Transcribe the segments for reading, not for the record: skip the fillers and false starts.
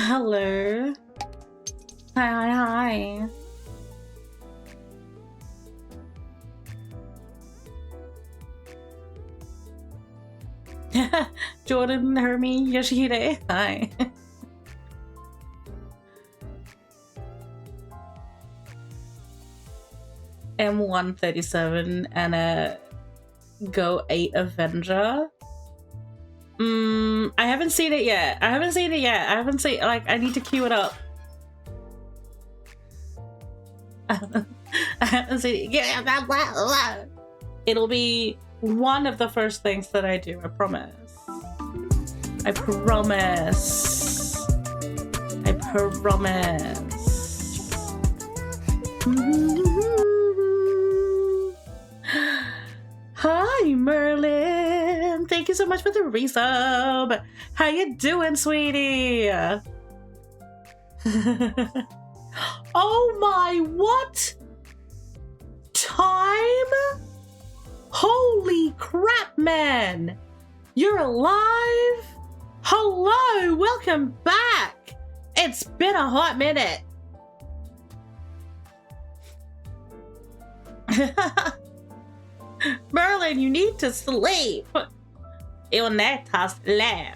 Hello. Hi. Jordan, Hermie, Yoshihide. Hi. M137 and a Go 8 Avenger. I haven't seen it yet. I haven't seen, like, I need to queue it up. I haven't seen it. Yeah, it'll be one of the first things that I do, I promise. I promise. I promise. Hi, Merlin. Thank you so much for the resub. How you doing, sweetie? Oh my, what? Time? Holy crap, man. You're alive? Hello, welcome back. It's been a hot minute. Merlin, you need to sleep. You need to sleep.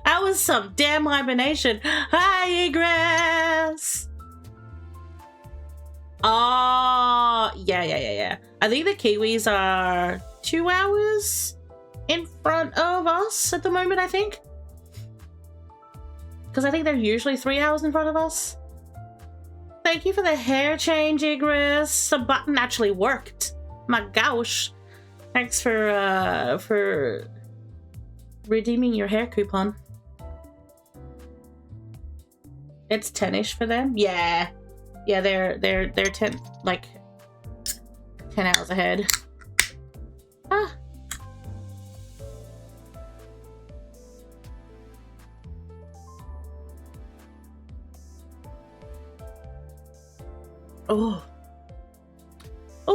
That was some damn hibernation. Hi, Egress. Oh, yeah. I think the Kiwis are 2 hours in front of us at the moment, I think. Because I think they're usually 3 hours in front of us. Thank you for the hair change, Igris. The button actually worked. My gosh. Thanks for redeeming your hair coupon. It's 10-ish for them? Yeah. Yeah, they're 10 hours ahead. Ah. Oh,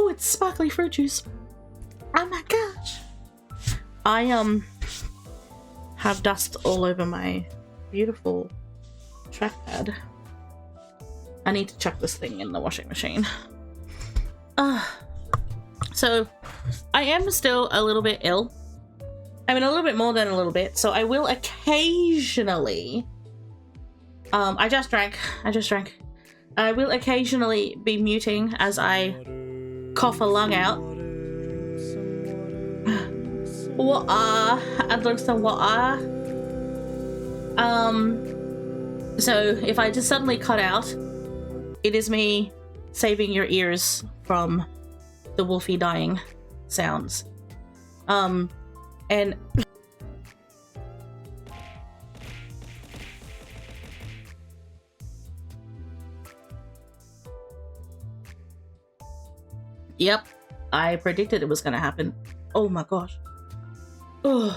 it's sparkly fruit juice. Oh my gosh. I have dust all over my beautiful trackpad. I need to chuck this thing in the washing machine. So I am still a little bit ill. I mean, a little bit more than a little bit. So I will occasionally I just drank. I will occasionally be muting as I cough a lung out. I'd like some water. So if I just suddenly cut out, it is me saving your ears from the Wolfie dying sounds. And yep, I predicted it was gonna happen. Oh my gosh. Ugh.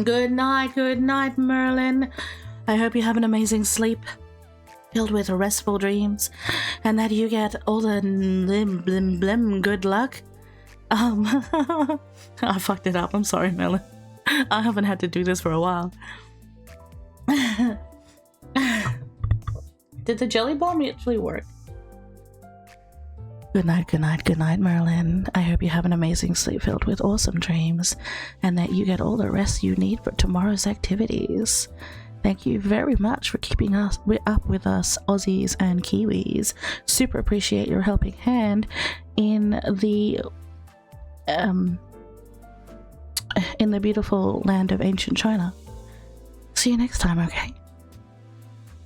Good night, Merlin. I hope you have an amazing sleep, filled with restful dreams, and that you get all the blim good luck. I fucked it up. I'm sorry, Merlin. I haven't had to do this for a while. Did the jelly bomb actually work? Good night, Merlin. I hope you have an amazing sleep filled with awesome dreams, and that you get all the rest you need for tomorrow's activities. Thank you very much for keeping us up with us, Aussies and Kiwis. Super appreciate your helping hand in the beautiful land of ancient China. See you next time, okay?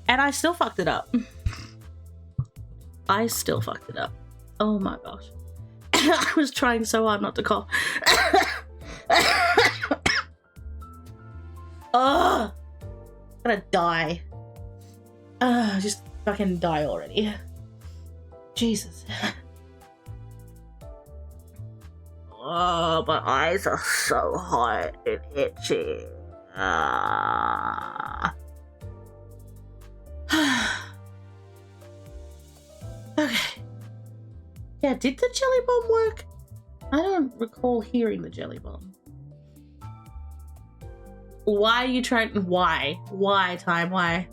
And I still fucked it up. Oh my gosh. I was trying so hard not to cough. Oh, I'm gonna die. Just fucking die already. Jesus. Oh, my eyes are so hot and itchy. Okay. Yeah, did the jelly bomb work? I don't recall hearing the jelly bomb. Why are you trying? Why? Why, Time? Why?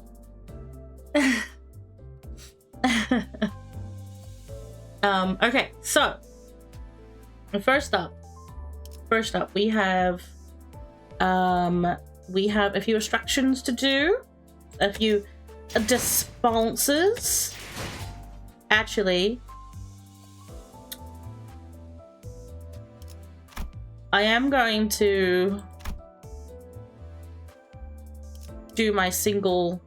Okay, so first up, we have a few instructions to do, a few responses. Actually, I am going to do my single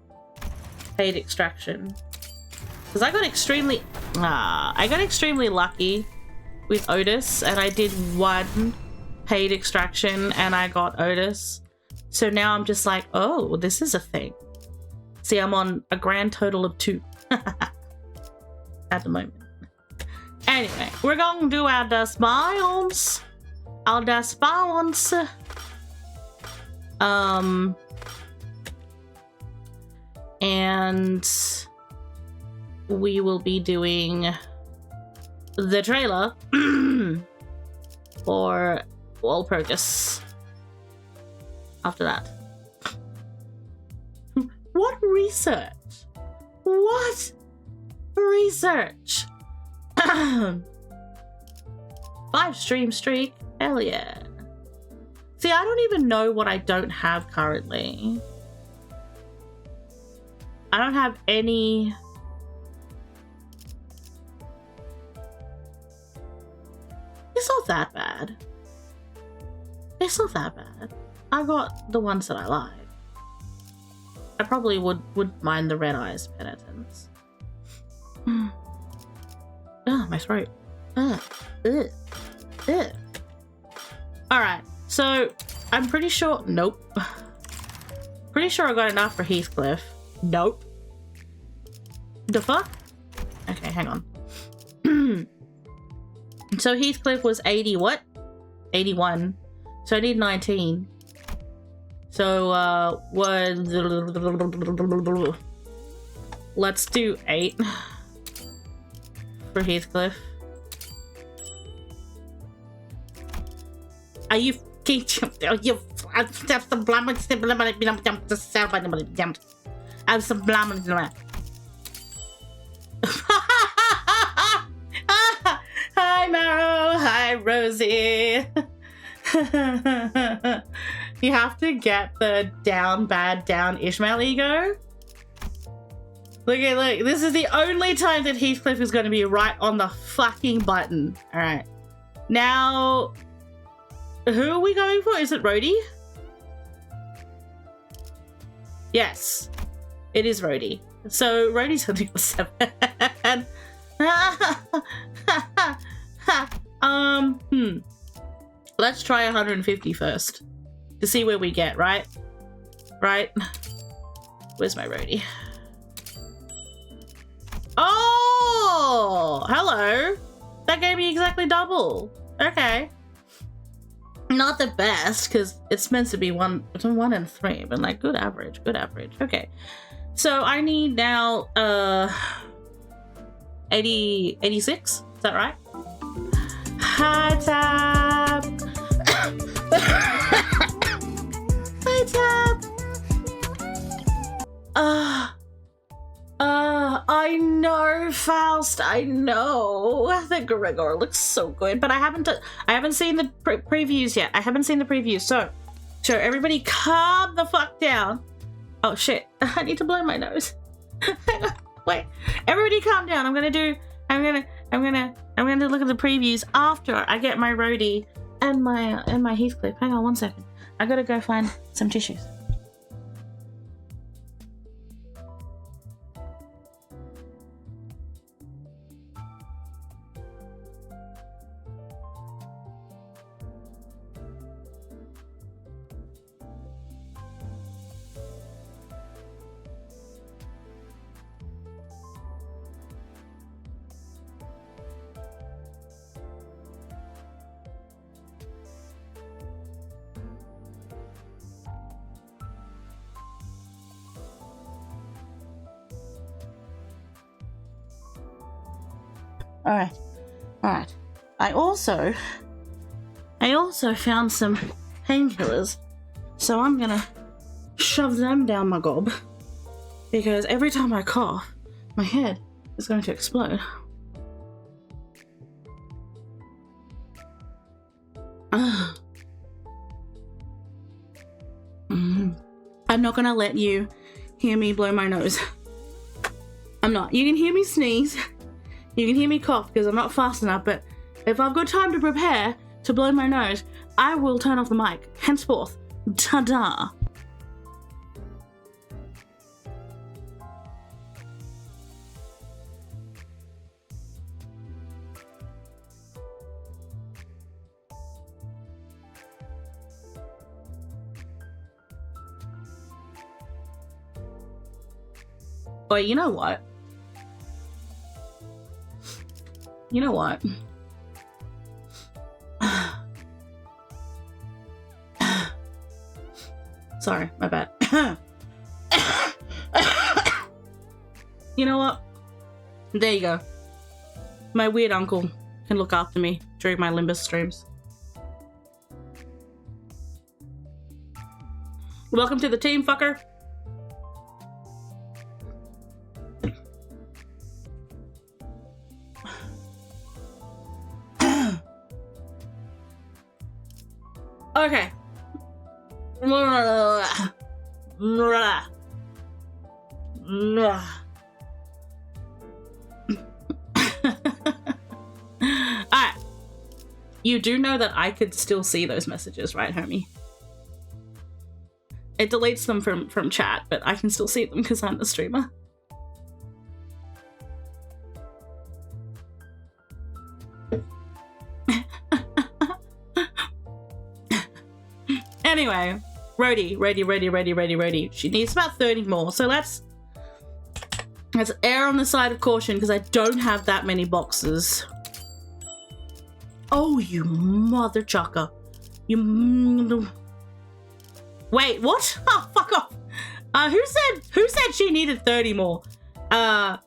paid extraction because I got extremely lucky with Otis, and I did one paid extraction and I got Otis. So now I'm just like, oh, this is a thing. See, I'm on a grand total of 2 at the moment. Anyway, we're going to do our response. Our response. And we will be doing the trailer for Walpurgis after that. What research? What research? 5-stream streak? Hell yeah. See, I don't even know what I don't have currently. I don't have any... It's not that bad. It's not that bad. I got the ones that I like. I probably wouldn't mind the red eyes penitence. Ah, my throat. Alright, so I'm pretty sure... Nope. Pretty sure I got enough for Heathcliff. Nope. The fuck? Okay, hang on. So Heathcliff was 80 what? 81. So I need 19. So, let's do 8 for Heathcliff. Are you I'm subliminal. Hi, Marrow. Hi, Rosie. You have to get the down, bad, down Ishmael ego. Look. This is the only time that Heathcliff is going to be right on the fucking button. All right. Now, who are we going for? Is it Rhodey? Yes. It is Rhodey. So Rhodey's only got 7. Let's try 150 first to see where we get, right? Right? Where's my Rhodey? Oh, hello. That gave me exactly double. Okay. Not the best, because it's meant to be 1 and 3, but like good average. Okay. So I need now 86. Is that right? Hi, Tab. Hi, Tab. I know, Faust. I know. The Gregor looks so good, but I haven't seen the previews yet. I haven't seen the previews. So everybody, calm the fuck down. Oh shit! I need to blow my nose. Wait, everybody, calm down. I'm gonna look at the previews after I get my Rhodey and my Heathcliff. Hang on 1 second. I gotta go find some tissues. Alright. Alright. I also found some painkillers. So I'm gonna shove them down my gob. Because every time I cough, my head is going to explode. I'm not gonna let you hear me blow my nose. I'm not. You can hear me sneeze. You can hear me cough because I'm not fast enough, but if I've got time to prepare to blow my nose, I will turn off the mic. Henceforth, ta-da! But you know what? You know what? Sorry, my bad. You know what? There you go. My weird uncle can look after me during my Limbus streams. Welcome to the team, fucker. Okay. Alright. You do know that I could still see those messages, right, homie? It deletes them from chat, but I can still see them because I'm the streamer. Anyway, ready. She needs about 30 more, so let's err on the side of caution because I don't have that many boxes. Oh, you mother chucker. You... Wait, what? Oh, fuck off. Who said she needed 30 more? Ah,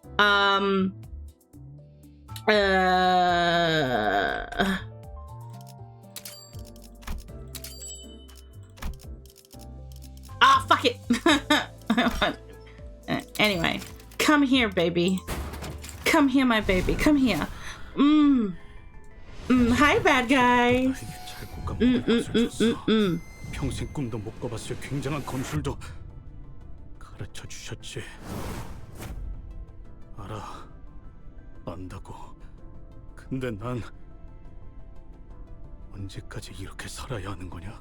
fuck it. Anyway, come here, baby. Come here, my baby. Come here. Hi, bad guy. 평생 꿈도 못 꿔봤을 굉장한 검술도 가르쳐 주셨지. 알아. 안다고. 근데 난 언제까지 이렇게 살아야 하는 거냐?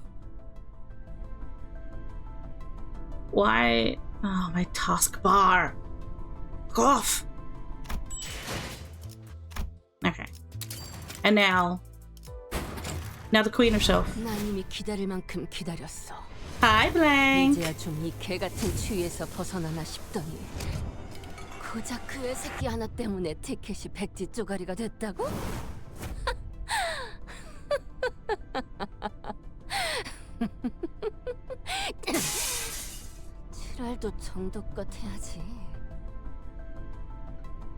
Why? Oh, my taskbar. Go off. Okay. And now the queen herself. 난 이미 기다릴 만큼 기다렸어. Hi, Blank. 이제야 좀 이 개 같은 추위에서 벗어나나 싶더니 고작 그 애새끼 하나 때문에 티켓이 백지 쪼가리가 됐다고? 지랄도 정도껏 해야지.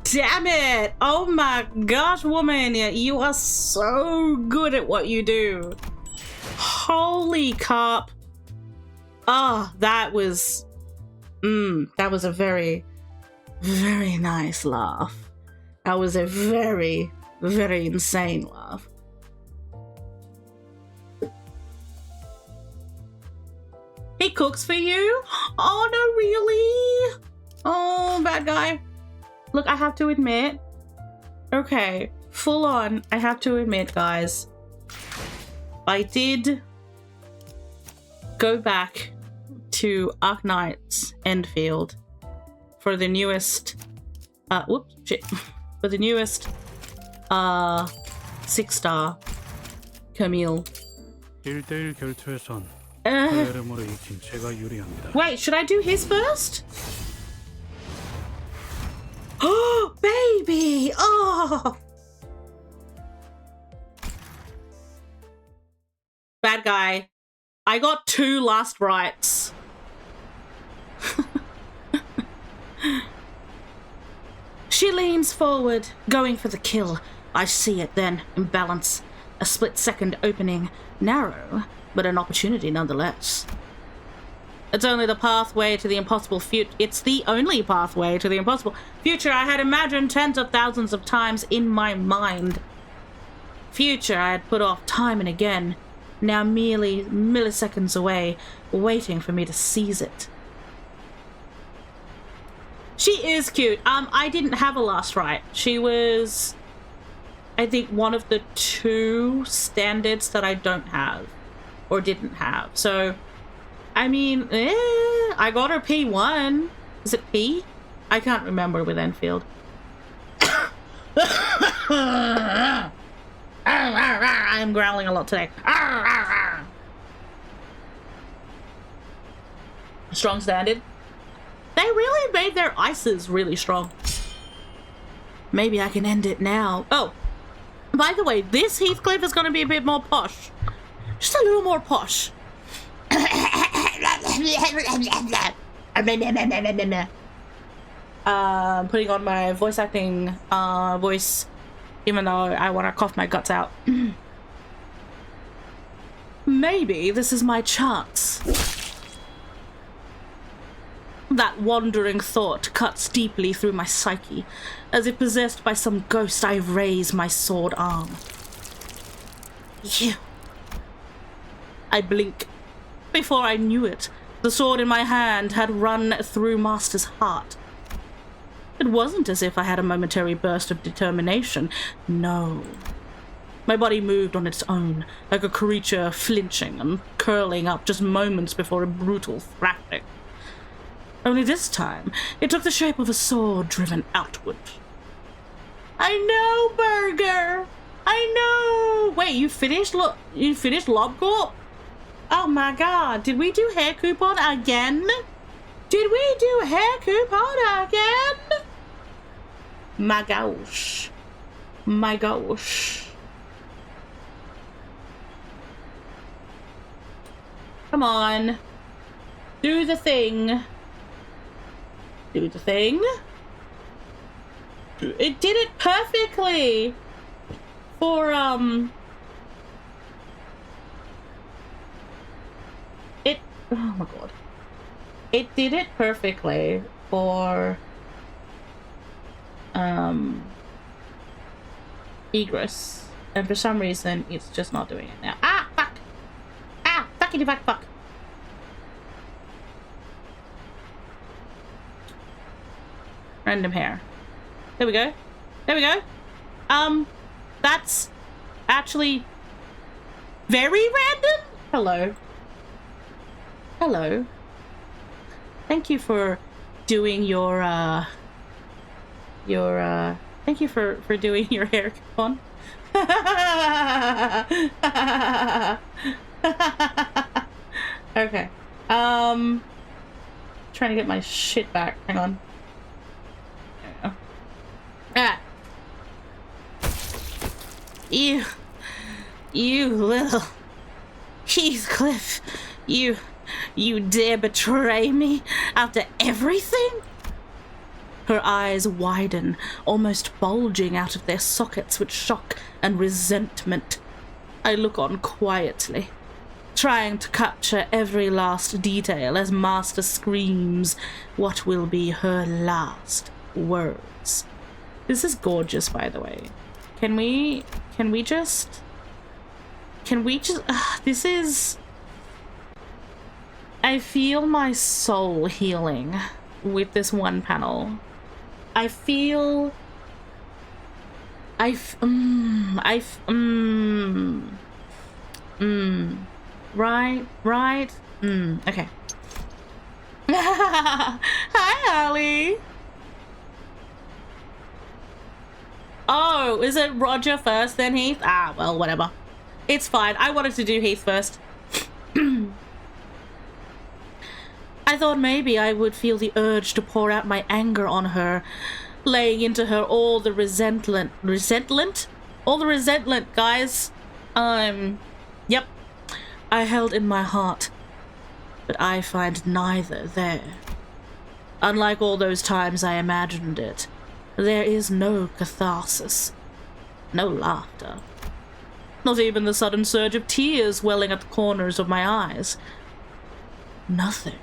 Damn it! Oh my gosh, woman, you are so good at what you do. Holy cup. Oh, that was a very, very nice laugh. That was a very, very insane laugh. He cooks for you? Oh, no, really? Oh, bad guy. Look, I have to admit. Okay, full on, I have to admit, guys. I did go back to Arknight's Endfield for the newest, for the newest, 6-star Camille. 1대1 결투에선 이름으로 이긴 제가 유리합니다. Wait, should I do his first? Oh, baby! Oh! Bad guy. I got 2 last rights. She leans forward, going for the kill. I see it then, imbalance. A split-second opening, narrow, but an opportunity nonetheless. It's only the pathway to the impossible future. It's the only pathway to the impossible future I had imagined tens of thousands of times in my mind. Future I had put off time and again, now merely milliseconds away, waiting for me to seize it. She is cute. I didn't have a last right. She was, I think, one of the 2 standards that I don't have, or didn't have. So, I mean, I got her P1. Is it P? I can't remember with Enfield. I'm growling a lot today. Strong standard. They really made their ices really strong. Maybe I can end it now. Oh, by the way, this Heathcliff is going to be a bit more posh. Just a little more posh. Putting on my voice acting voice, even though I want to cough my guts out. Maybe this is my chance. That wandering thought cuts deeply through my psyche. As if possessed by some ghost, I raise my sword arm. You. I blink. Before I knew it, the sword in my hand had run through Master's heart. It wasn't as if I had a momentary burst of determination. No. My body moved on its own, like a creature flinching and curling up just moments before a brutal thrashing. Only this time, it took the shape of a sword driven outward. I know, Burger! I know! Wait, you finished LobCorp? Oh my god, did we do hair coupon again? Did we do hair coupon again? My gosh. My gosh. Come on. Do the thing. Do the thing. It did it perfectly. For, It, oh my god. It did it perfectly for, egress. And for some reason, it's just not doing it now. Ah, fuck! Ah, fuckity fuck, fuck. Random hair. There we go. There we go. That's actually very random. Hello. Hello. Thank you for doing your thank you for doing your hair coupon. Okay. Trying to get my shit back. Hang on. There we go. Ah. You little Heathcliff. You dare betray me after everything? Her eyes widen, almost bulging out of their sockets with shock and resentment. I look on quietly, trying to capture every last detail as Master screams what will be her last words. This is gorgeous, by the way. Can we just... this is... I feel my soul healing with this one panel. I feel... Right? Okay. Hi, Allie! Oh, is it Roger first, then Heath? Ah, well, whatever. It's fine. I wanted to do Heath first. I thought maybe I would feel the urge to pour out my anger on her, laying into her all the resentment, guys. Yep. I held in my heart, but I find neither there. Unlike all those times I imagined it, there is no catharsis. No laughter. Not even the sudden surge of tears welling at the corners of my eyes. Nothing.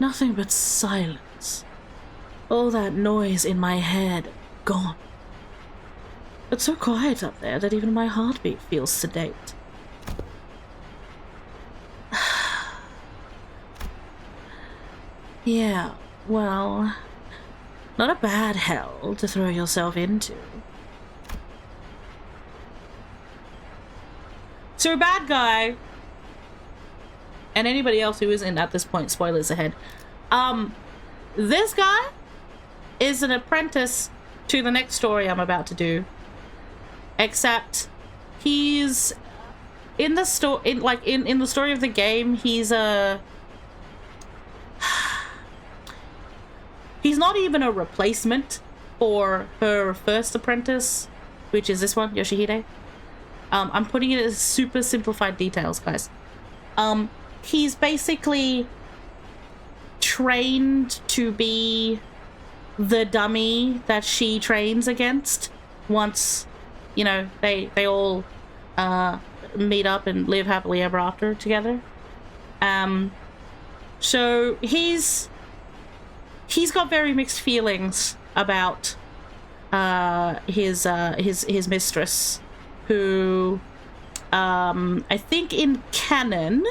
Nothing but silence. All that noise in my head, gone. It's so quiet up there that even my heartbeat feels sedate. Yeah, well, not a bad hell to throw yourself into. So a bad guy, and anybody else who isn't at this point, spoilers ahead, this guy is an apprentice to the next story I'm about to do, except he's in the in the story of the game, he's not even a replacement for her first apprentice, which is this one, Yoshihide. I'm putting it as super simplified details, guys. He's basically trained to be the dummy that she trains against once, you know, they all meet up and live happily ever after together. So he's got very mixed feelings about his mistress, who I think in canon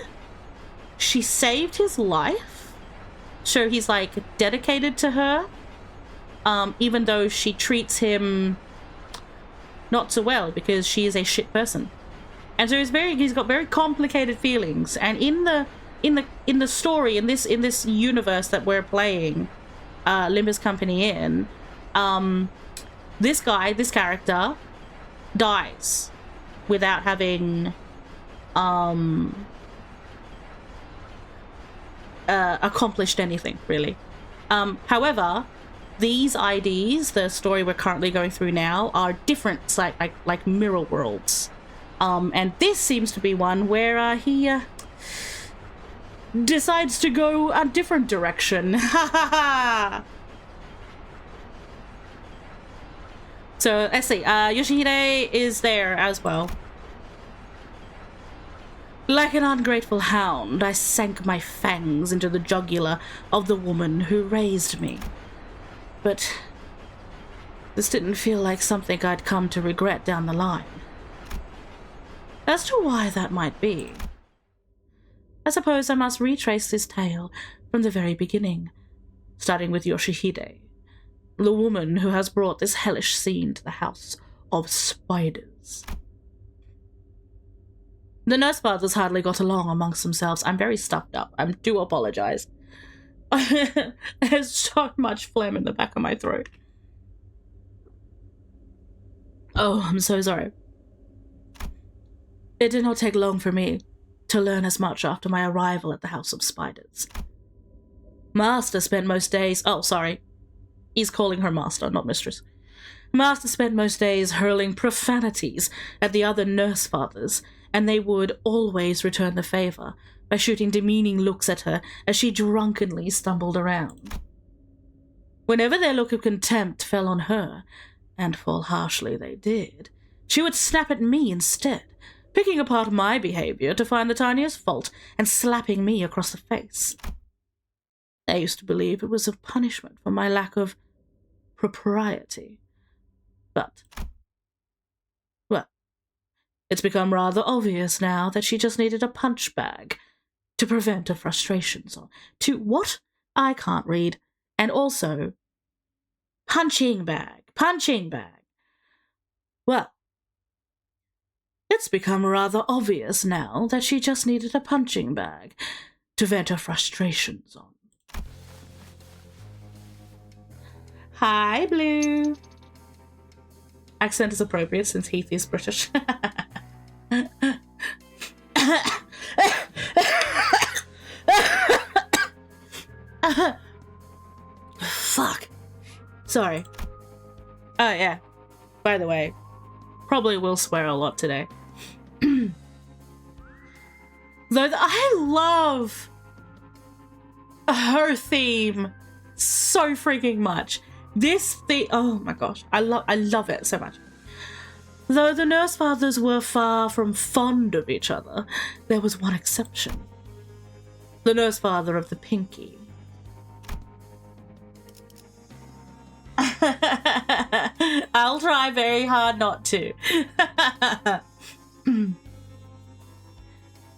she saved his life, so he's like dedicated to her, even though she treats him not so well because she is a shit person. And so he's got very complicated feelings. And in the story, in this universe that we're playing Limbus Company in, this character dies without having accomplished anything, really. However, these IDs, the story we're currently going through now, are different, like mirror worlds. And this seems to be one where he decides to go a different direction. Ha ha ha! So let's see. Yoshihide is there as well. Like an ungrateful hound, I sank my fangs into the jugular of the woman who raised me. But this didn't feel like something I'd come to regret down the line. As to why that might be, I suppose I must retrace this tale from the very beginning, starting with Yoshihide, the woman who has brought this hellish scene to the house of spiders. The nurse fathers hardly got along amongst themselves. I'm very stuffed up. I do apologize. There's so much phlegm in the back of my throat. Oh, I'm so sorry. It did not take long for me to learn as much after my arrival at the House of Spiders. Master spent most days... Oh, sorry. He's calling her master, not mistress. Master spent most days hurling profanities at the other nurse fathers, and they would always return the favor by shooting demeaning looks at her as she drunkenly stumbled around. Whenever their look of contempt fell on her, and fall harshly they did, she would snap at me instead, picking apart my behavior to find the tiniest fault and slapping me across the face. I used to believe it was a punishment for my lack of propriety. But, well, it's become rather obvious now that she just needed a punch bag to prevent her frustrations on. To what? I can't read. And also, punching bag. Well, it's become rather obvious now that she just needed a punching bag to vent her frustrations on. Hi, Blue. Accent is appropriate since Heath is British. Fuck. Sorry. Oh, yeah. By the way, probably will swear a lot today. Though I love her theme so freaking much. Oh my gosh, I love it so much. Though the nurse fathers were far from fond of each other, there was one exception. The nurse father of the Pinky. I'll try very hard not to.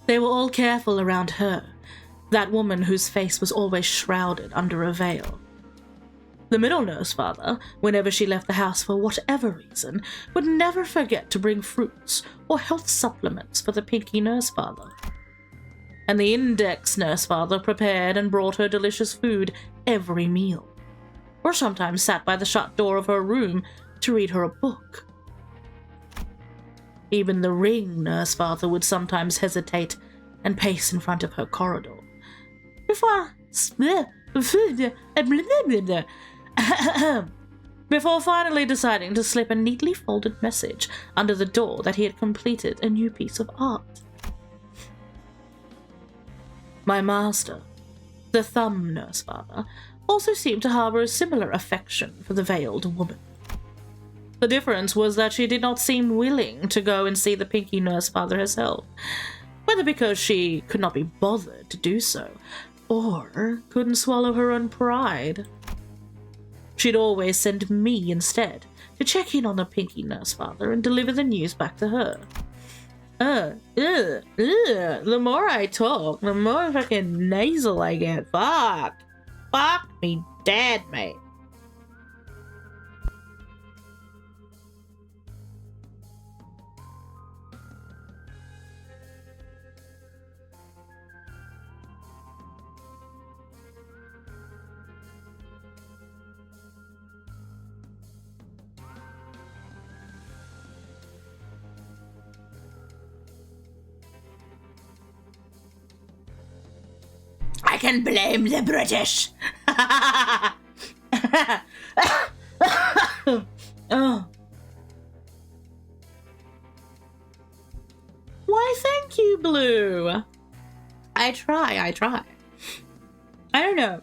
They were all careful around her, that woman whose face was always shrouded under a veil. The middle nurse father, whenever she left the house for whatever reason, would never forget to bring fruits or health supplements for the Pinky nurse father. And the index nurse father prepared and brought her delicious food every meal, or sometimes sat by the shut door of her room to read her a book. Even the ring nurse father would sometimes hesitate and pace in front of her corridor. Before finally deciding to slip a neatly folded message under the door that he had completed a new piece of art. My master, the thumb nurse father, also seemed to harbor a similar affection for the veiled woman. The difference was that she did not seem willing to go and see the Pinky nurse father herself, whether because she could not be bothered to do so, or couldn't swallow her own pride. She'd always send me instead to check in on the Pinky nurse father and deliver the news back to her. The more I talk, the more fucking nasal I get. Fuck me dead, mate. I can blame the British. Oh. Why, thank you, Blue. I try. I don't know.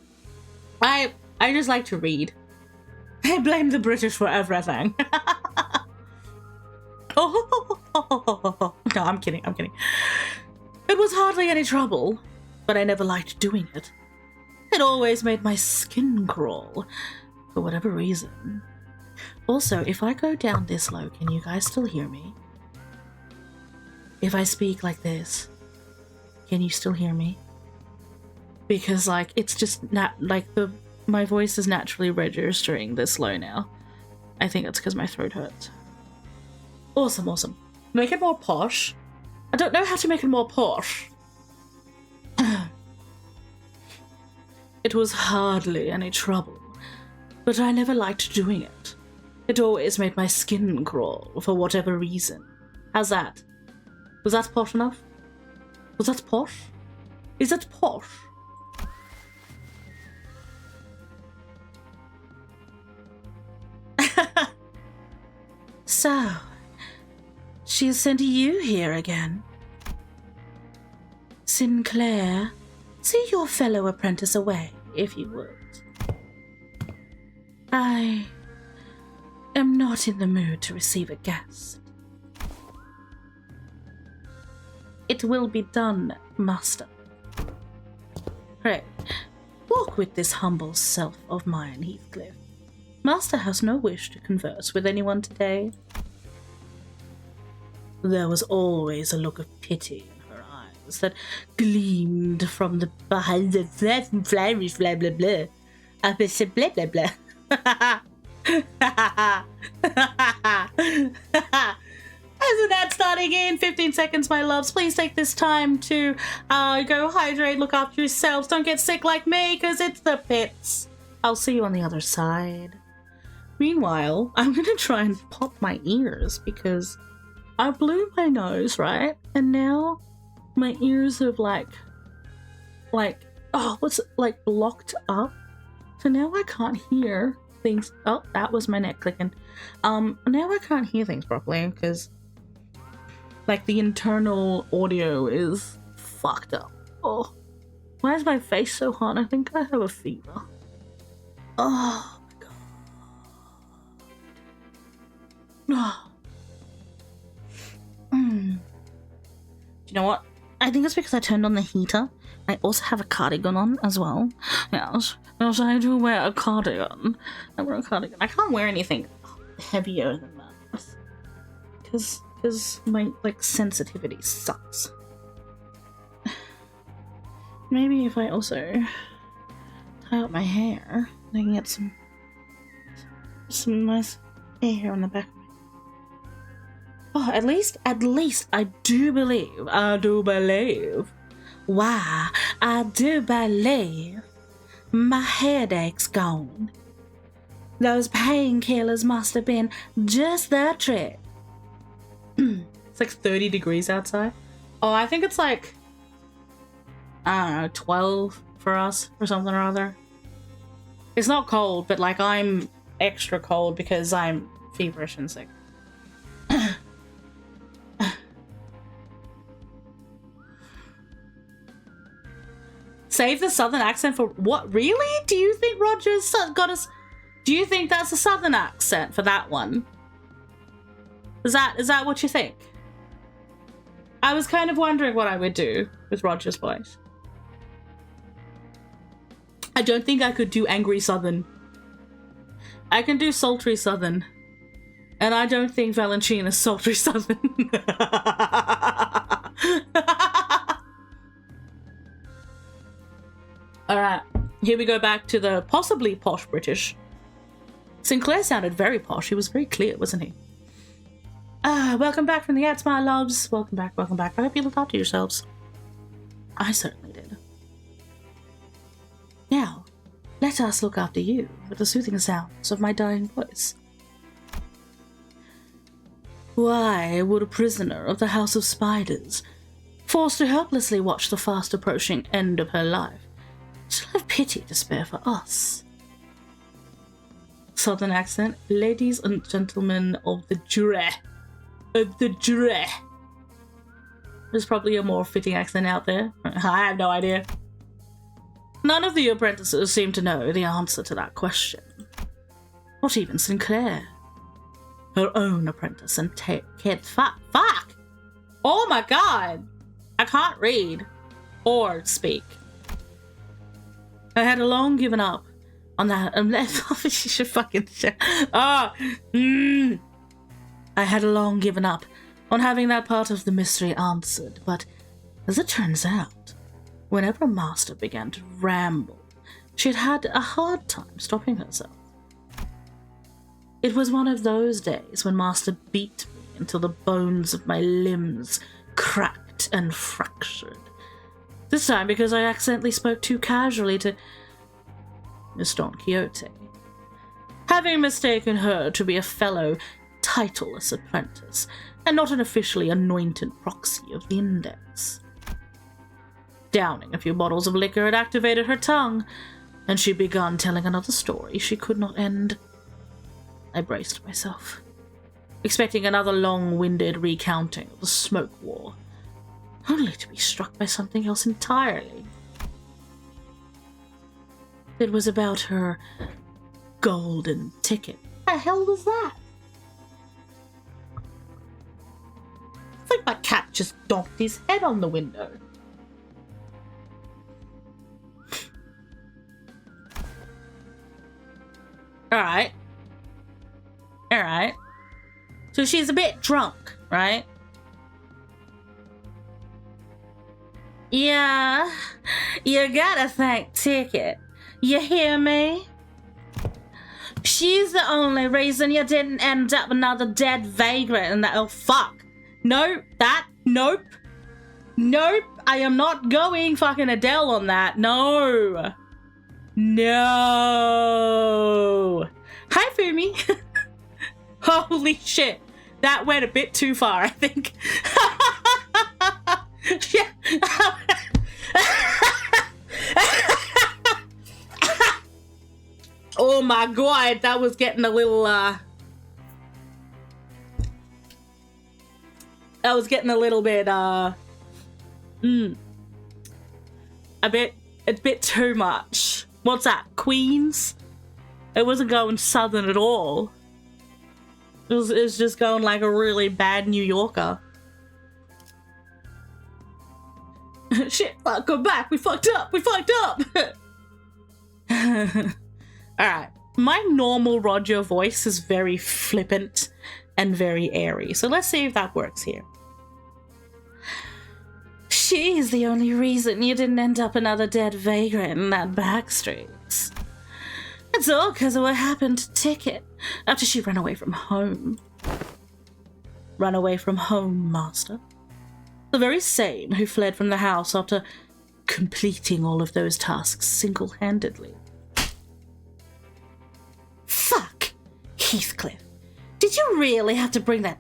I just like to read. I blame the British for everything. Oh, no, I'm kidding. It was hardly any trouble, but I never liked doing it. It always made my skin crawl, for whatever reason. Also, if I go down this low, can you guys still hear me? If I speak like this, can you still hear me? Because, like, it's just not, like, my voice is naturally registering this low now. I think it's because my throat hurts. Awesome. Make it more posh. I don't know how to make it more posh. It was hardly any trouble, but I never liked doing it. It always made my skin crawl for whatever reason. How's that? Was that posh enough? Was that posh? Is it posh? So, she sent you here again. Sinclair, see your fellow apprentice away, if you would. I am not in the mood to receive a guest. It will be done, master. Pray, walk with this humble self of mine, Heathcliff. Master has no wish to converse with anyone today. There was always a look of pity in her eyes that gleamed from the behind the flamish blah blah blah. Blah blah blah. Isn't that starting in 15 seconds, my loves? Please take this time to go hydrate, look after yourselves. Don't get sick like me, because it's the pits. I'll see you on the other side. Meanwhile, I'm going to try and pop my ears, because I blew my nose, right? And now my ears have blocked up. So now I can't hear things. Oh, that was my neck clicking. Now I can't hear things properly because the internal audio is fucked up. Oh, why is my face so hot? I think I have a fever. Oh my god. You know what? I think it's because I turned on the heater. I also have a cardigan on as well. Yes. Also, I do wear a cardigan. I wear a cardigan. I can't wear anything heavier than that. Because my, like, sensitivity sucks. Maybe if I also tie up my hair, I can get some nice hair on the back. Oh, at least I do believe. Why, I do believe my headache's gone. Those painkillers must have been just the trick. It's like 30 degrees outside. Oh, I think it's like, I don't know, 12 for us or something or other. It's not cold, but like I'm extra cold because I'm feverish and sick. Save the southern accent for what? Really? Do you think Roger's got us? Do you think that's a southern accent for that one? Is that what you think? I was kind of wondering what I would do with Roger's voice. I don't think I could do angry southern. I can do sultry southern. And I don't think Valentina's sultry southern. Alright, here we go back to the possibly posh British. Sinclair sounded very posh. He was very clear, wasn't he? Welcome back from the ads, my loves. Welcome back, welcome back. I hope you looked after yourselves. I certainly did. Now, let us look after you with the soothing sounds of my dying voice. Why would a prisoner of the House of Spiders, forced to helplessly watch the fast approaching end of her life, still have pity to spare for us? Southern accent, ladies and gentlemen of the jury. There's probably a more fitting accent out there. I have no idea. None of the apprentices seem to know the answer to that question. Not even Sinclair. Her own apprentice and kid. Fuck! Oh my god! I can't read or speak. I had long given up on that unless she should fucking shit. I had long given up on having that part of the mystery answered, but as it turns out, whenever Master began to ramble, she had a hard time stopping herself. It was one of those days when Master beat me until the bones of my limbs cracked and fractured. This time because I accidentally spoke too casually to Miss Don Quixote, having mistaken her to be a fellow titleless apprentice and not an officially anointed proxy of the Index. Downing a few bottles of liquor had activated her tongue, and she begun telling another story she could not end. I braced myself, expecting another long-winded recounting of the smoke war, only to be struck by something else entirely. It was about her golden ticket. What the hell was that? It's like my cat just donked his head on the window. Alright. So she's a bit drunk, right? Yeah. You gotta thank Ticket. You hear me? She's the only reason you didn't end up another dead vagrant and that. Oh, fuck. Nope. Nope. I am not going fucking Adele on that. No. Hi, Fumi. Holy shit. That went a bit too far, I think. Oh my god, that was getting a little, that was getting a little bit, a bit too much. What's that, Queens? It wasn't going southern at all. It's just going like a really bad New Yorker. Shit, fuck, go back. We fucked up. Alright. My normal Roger voice is very flippant and very airy. So let's see if that works here. She is the only reason you didn't end up another dead vagrant in that back streets. It's all because of what happened to Ticket after she ran away from home. Run away from home, master. The very same who fled from the house after completing all of those tasks single-handedly. Fuck! Heathcliff. Did you really have to bring up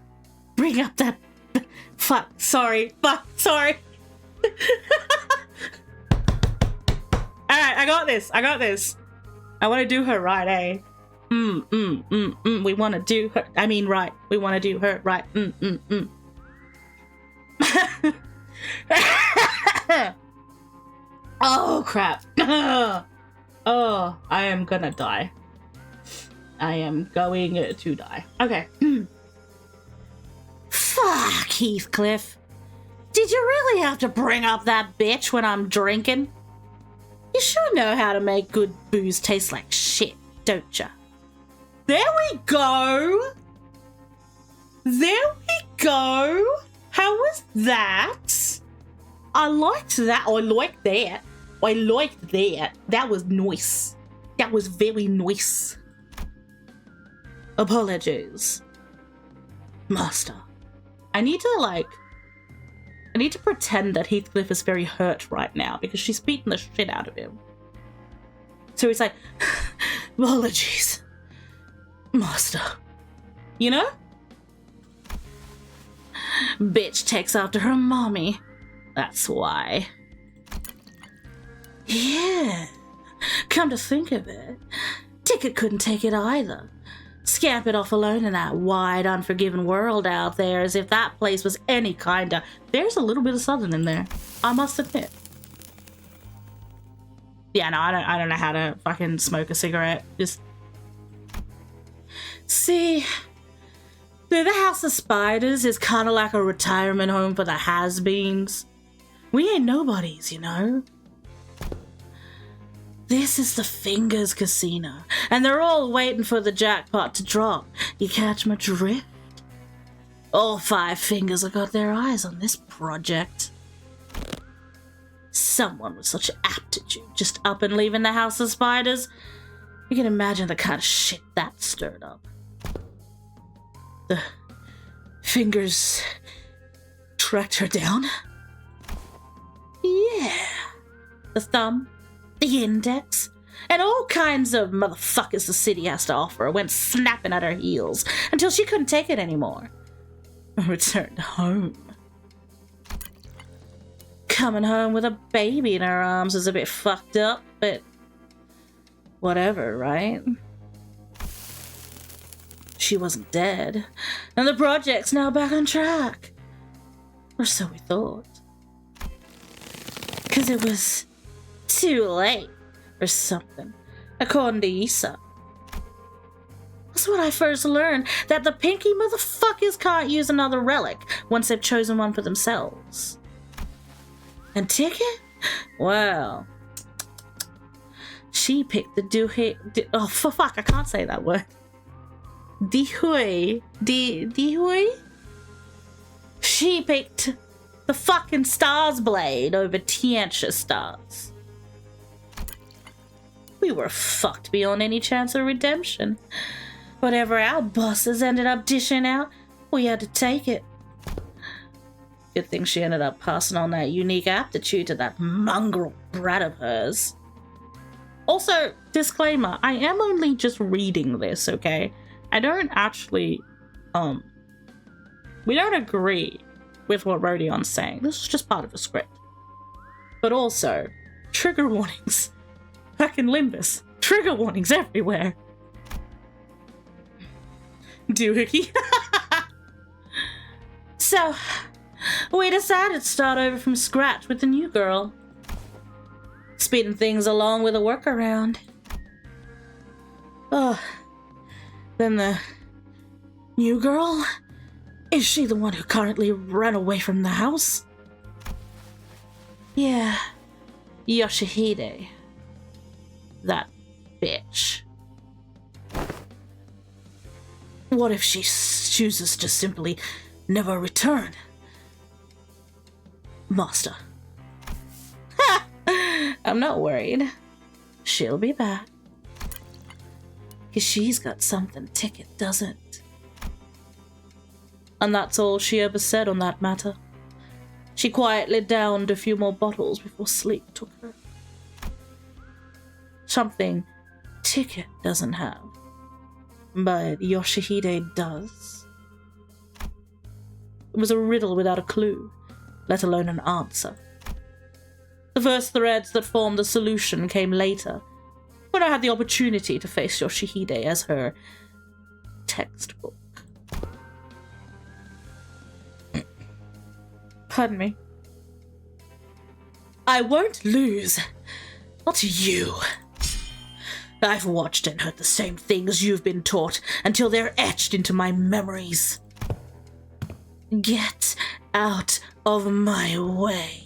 that... Fuck, sorry. Alright, I got this. I want to do her right, eh? We want to do her... I mean, right. We want to do her right. Oh, crap. Oh, I am gonna die. I am going to die. Okay. Fuck, Heathcliff. Did you really have to bring up that bitch when I'm drinking? You sure know how to make good booze taste like shit, don't ya? There we go! How was that? I liked that. That was nice. That was very nice. Apologies, master. I need to pretend that Heathcliff is very hurt right now because she's beaten the shit out of him. So he's like, apologies, master. You know? Bitch takes after her mommy. That's why. Yeah. Come to think of it, Ticket couldn't take it either. Scampered off alone in that wide, unforgiving world out there as if that place was any kinda. There's a little bit of Southern in there, I must admit. Yeah, no, I don't know how to fucking smoke a cigarette. Just... See, the House of Spiders is kind of like a retirement home for the has-beens. We ain't nobodies, you know? This is the Fingers Casino, and they're all waiting for the jackpot to drop. You catch my drift? All 5 fingers have got their eyes on this project. Someone with such aptitude just up and leaving the House of Spiders. You can imagine the kind of shit that stirred up. The Fingers tracked her down? Yeah. The thumb, the index, and all kinds of motherfuckers the city has to offer went snapping at her heels until she couldn't take it anymore. Returned home. Coming home with a baby in her arms is a bit fucked up, but whatever, right? She wasn't dead, and the project's now back on track. Or so we thought. 'Cause it was too late, or something, according to Issa. That's when I first learned that the pinky motherfuckers can't use another relic once they've chosen one for themselves. And Ticket? Well, she picked the oh, fuck, I can't say that word. Dihui. She picked the fucking Stars Blade over Tiantia Stars. We were fucked beyond any chance of redemption. Whatever our bosses ended up dishing out, we had to take it. Good thing she ended up passing on that unique aptitude to that mongrel brat of hers. Also, disclaimer, I am only just reading this, okay? I don't actually, we don't agree with what Rodion's saying. This is just part of the script. But also, trigger warnings. Fucking Limbus. Trigger warnings everywhere. Doohickey. So, we decided to start over from scratch with the new girl. Speeding things along with a workaround. Oh, then the New girl? Is she the one who currently ran away from the house? Yeah, Yoshihide. That bitch. What if she chooses to simply never return? Master. Ha! I'm not worried. She'll be back. 'Cause she's got something Ticket doesn't. And that's all she ever said on that matter. She quietly downed a few more bottles before sleep took her. Something Ticket doesn't have, but Yoshihide does. It was a riddle without a clue, let alone an answer. The first threads that formed the solution came later, when I had the opportunity to face Yoshihide as her textbook. Pardon me. I won't lose. Not to you. I've watched and heard the same things you've been taught until they're etched into my memories. Get out of my way.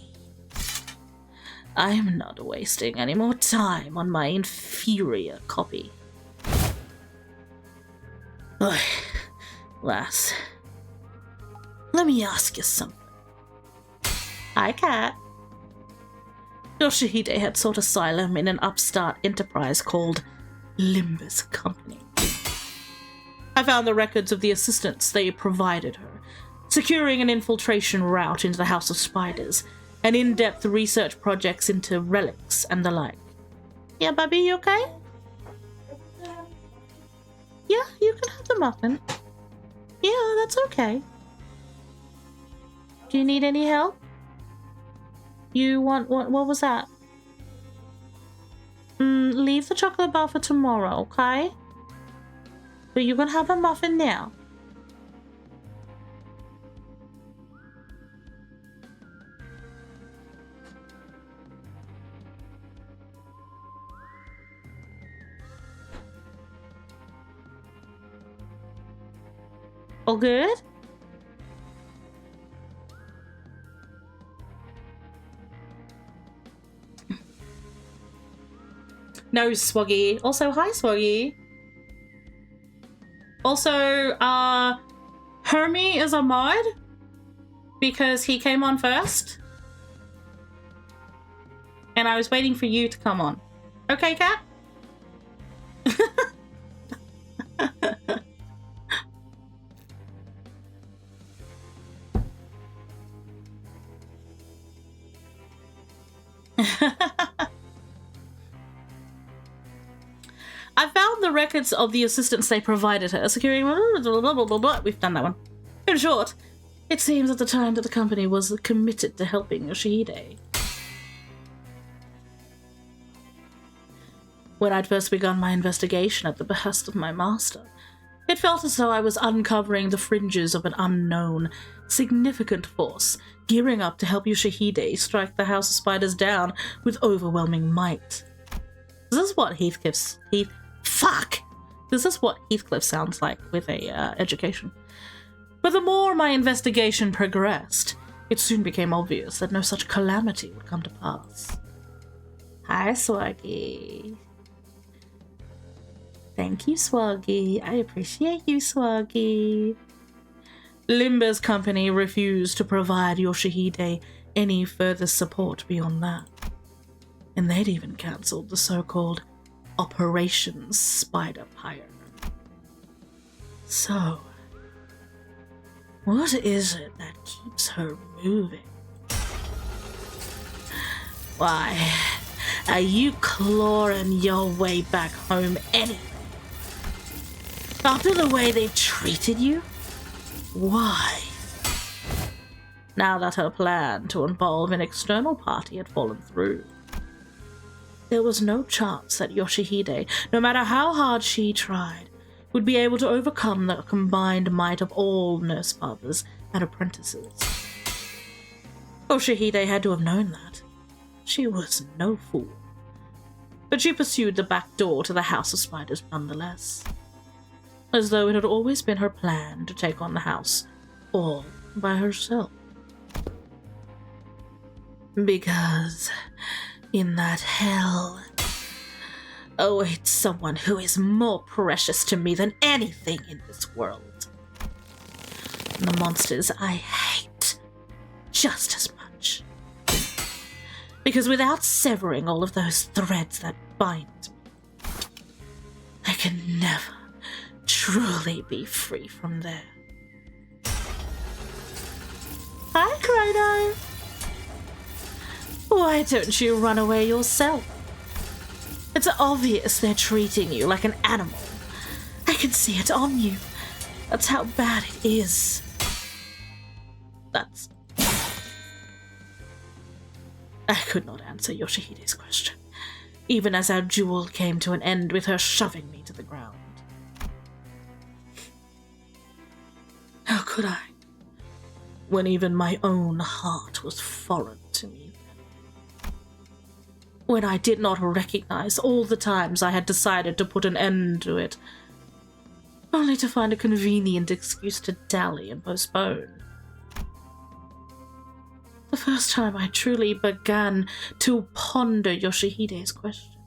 I'm not wasting any more time on my inferior copy. Oi, lass. Let me ask you something. Hi, Cat. Yoshihide had sought asylum in an upstart enterprise called Limbus Company. I found the records of the assistance they provided her, securing an infiltration route into the House of Spiders, and in-depth research projects into relics and the like. Yeah, Bubby, you okay? Yeah, you can have the muffin. Yeah, that's okay. Do you need any help? You want what was that? Leave the chocolate bar for tomorrow, okay? But you can have a muffin now. All good? No, Swaggy. Also, hi, Swaggy. Also, Hermie is a mod because he came on first. And I was waiting for you to come on. Okay, Cat? I found the records of the assistance they provided her, securing blah, blah, blah, blah. We've done that one. In short, it seems at the time that the company was committed to helping Yoshihide. When I'd first begun my investigation at the behest of my master, it felt as though I was uncovering the fringes of an unknown, significant force, gearing up to help Yoshihide strike the House of Spiders down with overwhelming might. This is what Heathcliff sounds like with a education. But the more my investigation progressed, it soon became obvious that no such calamity would come to pass. Hi, Swaggy. Thank you, Swaggy. I appreciate you, Swaggy. Limbus Company refused to provide Yoshihide any further support beyond that. And they'd even cancelled the so-called Operation Spider Pyre. So, what is it that keeps her moving? Why, are you clawing your way back home anyway? After the way they treated you? Why? Now that her plan to involve an external party had fallen through, there was no chance that Yoshihide, no matter how hard she tried, would be able to overcome the combined might of all nurse fathers and apprentices. Yoshihide had to have known that. She was no fool. But she pursued the back door to the House of Spiders nonetheless. as though it had always been her plan to take on the house all by herself. Because in that hell awaits someone who is more precious to me than anything in this world. And the monsters I hate just as much. Because without severing all of those threads that bind me, I can never truly be free from there. Hi, Canto. Why don't you run away yourself? It's obvious they're treating you like an animal. I can see it on you. That's how bad it is. I could not answer Yoshihide's question, even as our duel came to an end with her shoving me to the ground. How could I, when even my own heart was foreign to me then? When I did not recognize all the times I had decided to put an end to it, only to find a convenient excuse to dally and postpone. The first time I truly began to ponder Yoshihide's question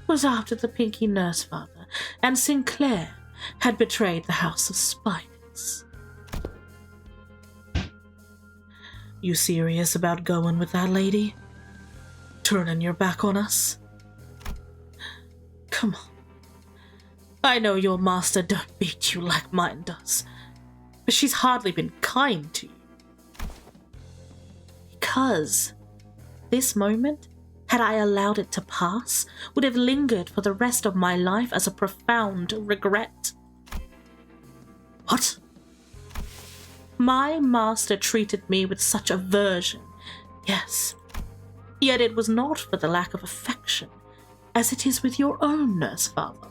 was after the Pinky Nurse Father and Sinclair had betrayed the House of Spiders. You serious about going with that lady? Turning your back on us? Come on. I know your master don't beat you like mine does, but she's hardly been kind to you. Because this moment, had I allowed it to pass, would have lingered for the rest of my life as a profound regret. What? My master treated me with such aversion, yes, yet it was not for the lack of affection, as it is with your own nurse father.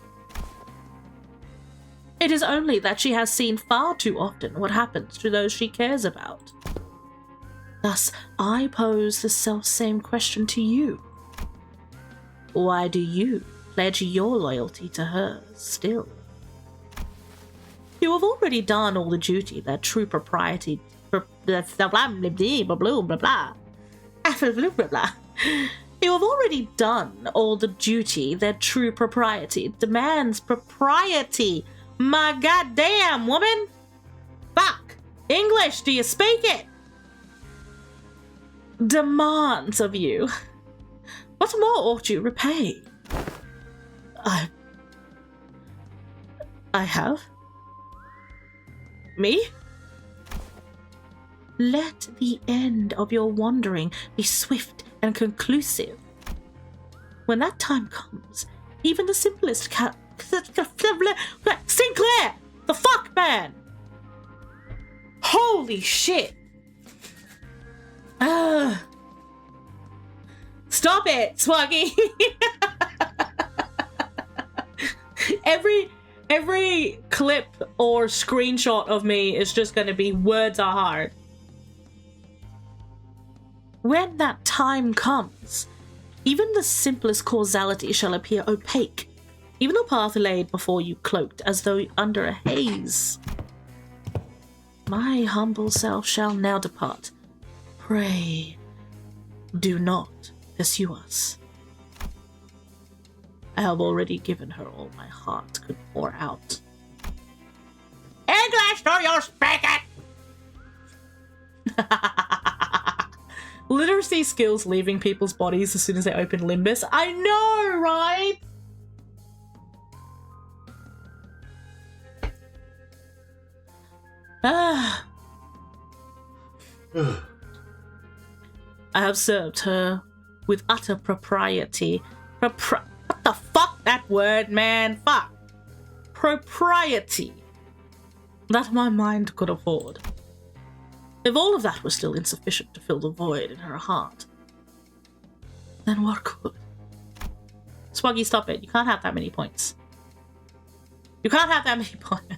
It is only that she has seen far too often what happens to those she cares about. Thus, I pose the self-same question to you. Why do you pledge your loyalty to her still? You have already done all the duty that true propriety... You have already done all the duty that true propriety demands. Propriety! My goddamn woman! Fuck! English, do you speak it? Demands of you. What more ought you repay? I have? Me? Let the end of your wandering be swift and conclusive. When that time comes, even the simplest Sinclair! The fuck, man! Holy shit! Stop it, Swaggy! Every clip or screenshot of me is just going to be words are hard. When that time comes, even the simplest causality shall appear opaque, even the path laid before you cloaked as though under a haze. My humble self shall now depart. Pray, do not pursue us. I have already given her all my heart could pour out. English, do you speak it? Literacy skills leaving people's bodies as soon as they open Limbus. I know, right? I have served her with utter propriety. What the fuck, that word, man? Fuck. Propriety. That my mind could afford. If all of that was still insufficient to fill the void in her heart, then what could? Swaggy, stop it. You can't have that many points. You can't have that many points.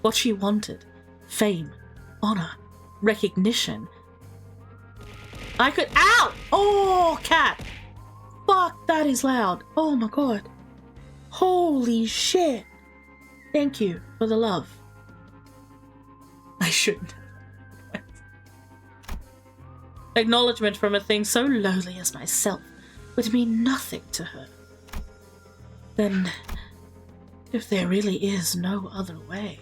What she wanted, fame, honor, recognition, I could. Ow! Oh, cat! Fuck, that is loud. Oh my god. Holy shit. Thank you for the love. I shouldn't. Acknowledgement from a thing so lowly as myself would mean nothing to her. Then, if there really is no other way,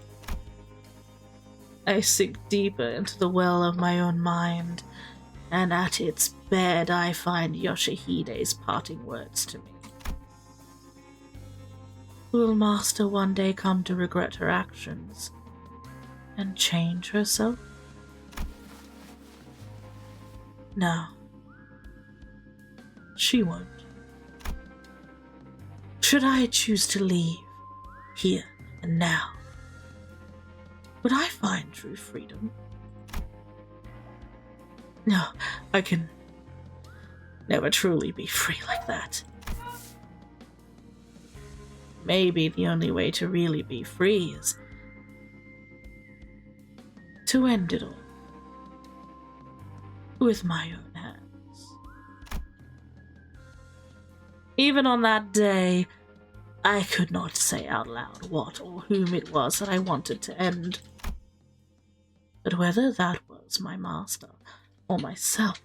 I sink deeper into the well of my own mind, and at its bed I find Yoshihide's parting words to me. Will Master one day come to regret her actions and change herself? No, she won't. Should I choose to leave, here and now, would I find true freedom? No, I can never truly be free like that. Maybe the only way to really be free is to end it all with my own hands. Even on that day, I could not say out loud what or whom it was that I wanted to end. But whether that was my master or myself,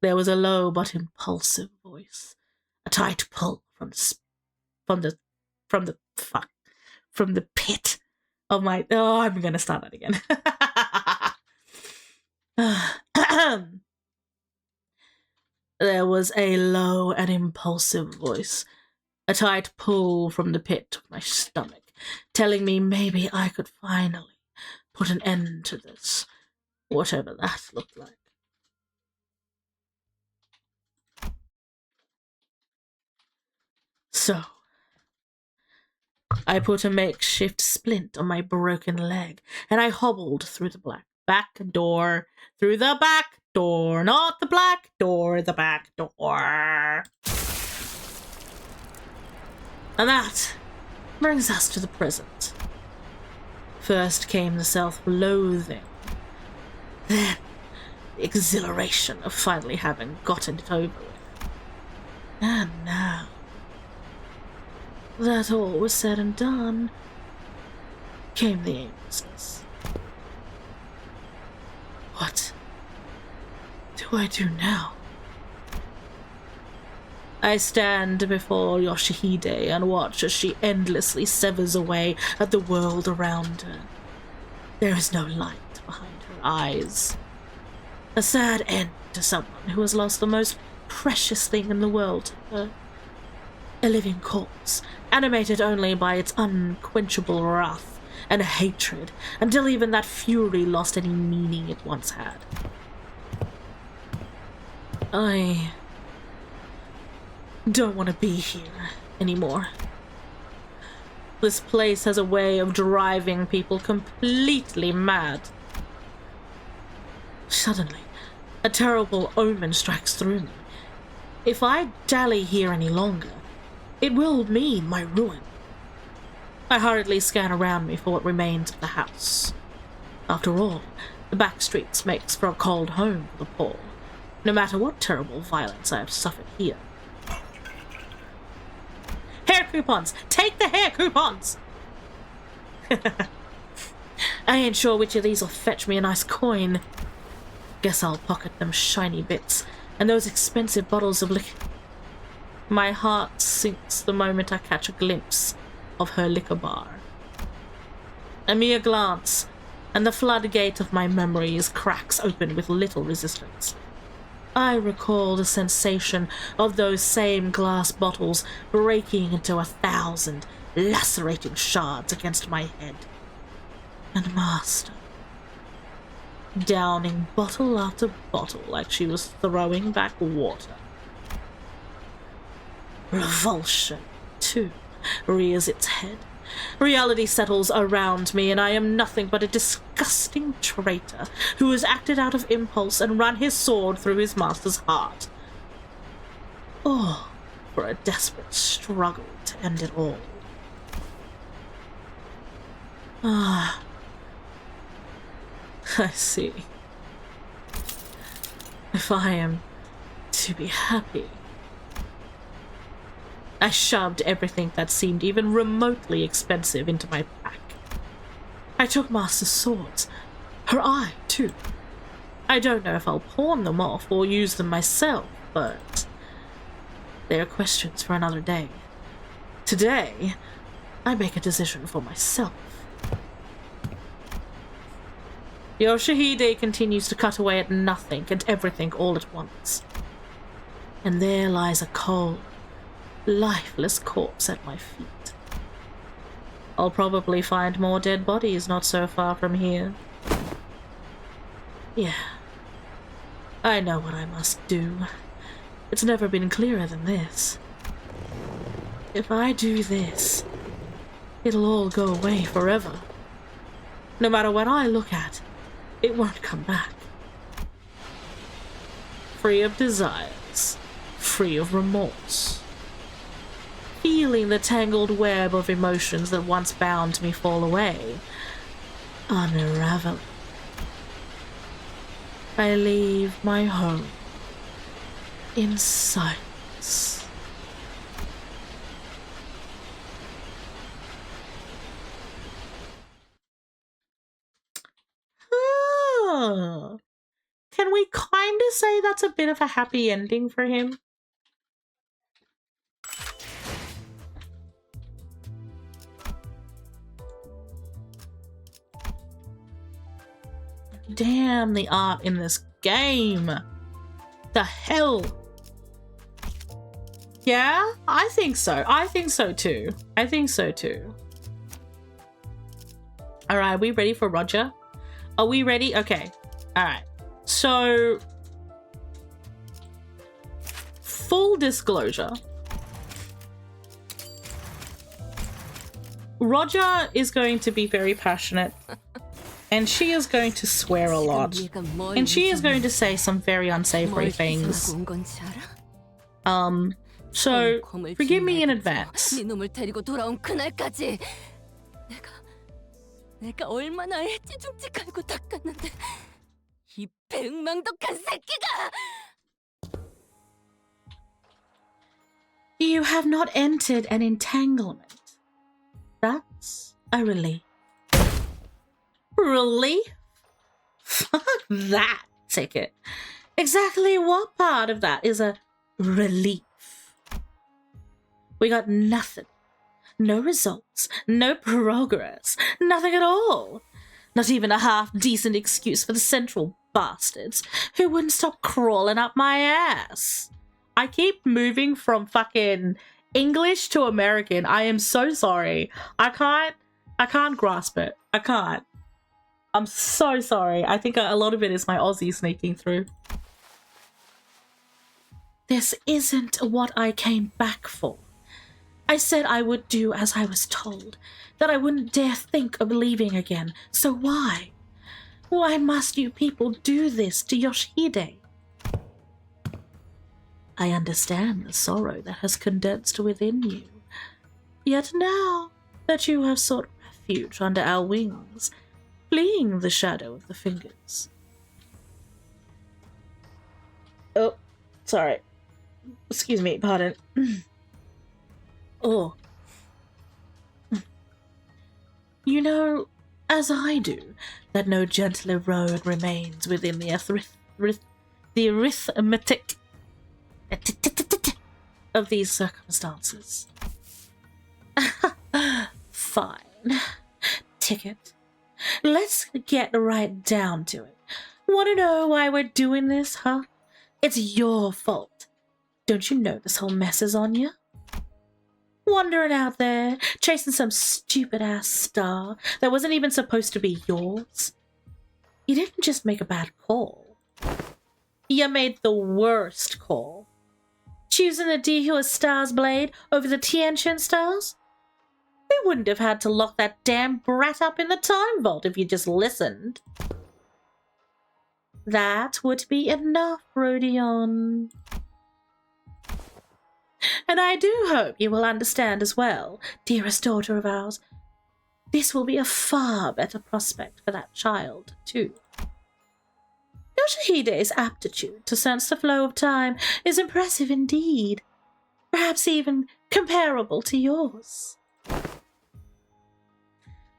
there was a low but impulsive voice, a tight pull from the pit of my. Oh, I'm gonna start that again. There was a low and impulsive voice, a tight pull from the pit of my stomach, telling me maybe I could finally put an end to this, whatever that looked like. So, I put a makeshift splint on my broken leg, and I hobbled through the back door, not the black door, the back door. And that brings us to the present. First came the self-loathing, then the exhilaration of finally having gotten it over with. And now that all was said and done, came the aimlessness. What do I do now? I stand before Yoshihide and watch as she endlessly severs away at the world around her. There is no light behind her eyes. A sad end to someone who has lost the most precious thing in the world to her. A living corpse, animated only by its unquenchable wrath and hatred, until even that fury lost any meaning it once had. I don't want to be here anymore. This place has a way of driving people completely mad. Suddenly, a terrible omen strikes through me. If I dally here any longer, it will mean my ruin. I hurriedly scan around me for what remains of the house. After all, the back streets makes for a cold home for the poor, no matter what terrible violence I have suffered here. Hair coupons! Take the hair coupons! I ain't sure which of these will fetch me a nice coin. Guess I'll pocket them shiny bits and those expensive bottles of liquor. My heart sinks the moment I catch a glimpse of her liquor bar. A mere glance, and the floodgate of my memories cracks open with little resistance. I recall the sensation of those same glass bottles breaking into 1,000 lacerating shards against my head. And Master, downing bottle after bottle like she was throwing back water. Revulsion, too, rears its head. Reality settles around me, and I am nothing but a disgusting traitor who has acted out of impulse and run his sword through his master's heart. All for a desperate struggle to end it all. Ah, I see. if I am to be happy. I shoved everything that seemed even remotely expensive into my pack. I took Master's swords, her eye, too. I don't know if I'll pawn them off or use them myself, but they are questions for another day. Today, I make a decision for myself. Yoshihide continues to cut away at nothing and everything all at once. And there lies a cold, lifeless corpse at my feet. I'll probably find more dead bodies not so far from here. Yeah, I know what I must do. It's never been clearer than this. If I do this, it'll all go away forever. No matter what I look at, it won't come back. Free of desires, free of remorse. Feeling the tangled web of emotions that once bound me fall away, unraveling. I leave my home in silence. Can we kind of say that's a bit of a happy ending for him? Damn the art in this game. The hell? Yeah, I think so. I think so too. I think so too. Alright, are we ready for Roger? Are we ready? Okay. Alright. So, full disclosure. Roger is going to be very passionate. And she is going to swear a lot. And she is going to say some very unsavory things. So, forgive me in advance. 내가 얼마나 헬찌중지 갈고 닦았는데 이 배은망덕한 새끼가! You have not entered an entanglement. That's a relief. Relief? Fuck that ticket. Exactly what part of that is a relief? We got nothing. No results, no progress, nothing at all. Not even a half-decent excuse for the central bastards who wouldn't stop crawling up my ass. I keep moving from fucking English to American. I am so sorry. I can't grasp it. I can't. I'm so sorry. I think a lot of it is my Aussie sneaking through. This isn't what I came back for. I said I would do as I was told, that I wouldn't dare think of leaving again. So why? Why must you people do this to Yoshihide? I understand the sorrow that has condensed within you. Yet now that you have sought refuge under our wings, fleeing the shadow of the fingers. Oh, sorry. Excuse me, pardon. Oh. You know, as I do, that no gentler road remains within the arithmetic of these circumstances. Fine. Ticket. Let's get right down to it. Want to know why we're doing this, huh? It's your fault. Don't you know this whole mess is on you? Wandering out there, chasing some stupid-ass star that wasn't even supposed to be yours. You didn't just make a bad call. You made the worst call. Choosing the Dihua Star's blade over the Tianqian Stars? We wouldn't have had to lock that damn brat up in the time vault if you just listened. That would be enough, Rodion. And I do hope you will understand as well, dearest daughter of ours. This will be a far better prospect for that child, too. Yoshihide's aptitude to sense the flow of time is impressive indeed, perhaps even comparable to yours.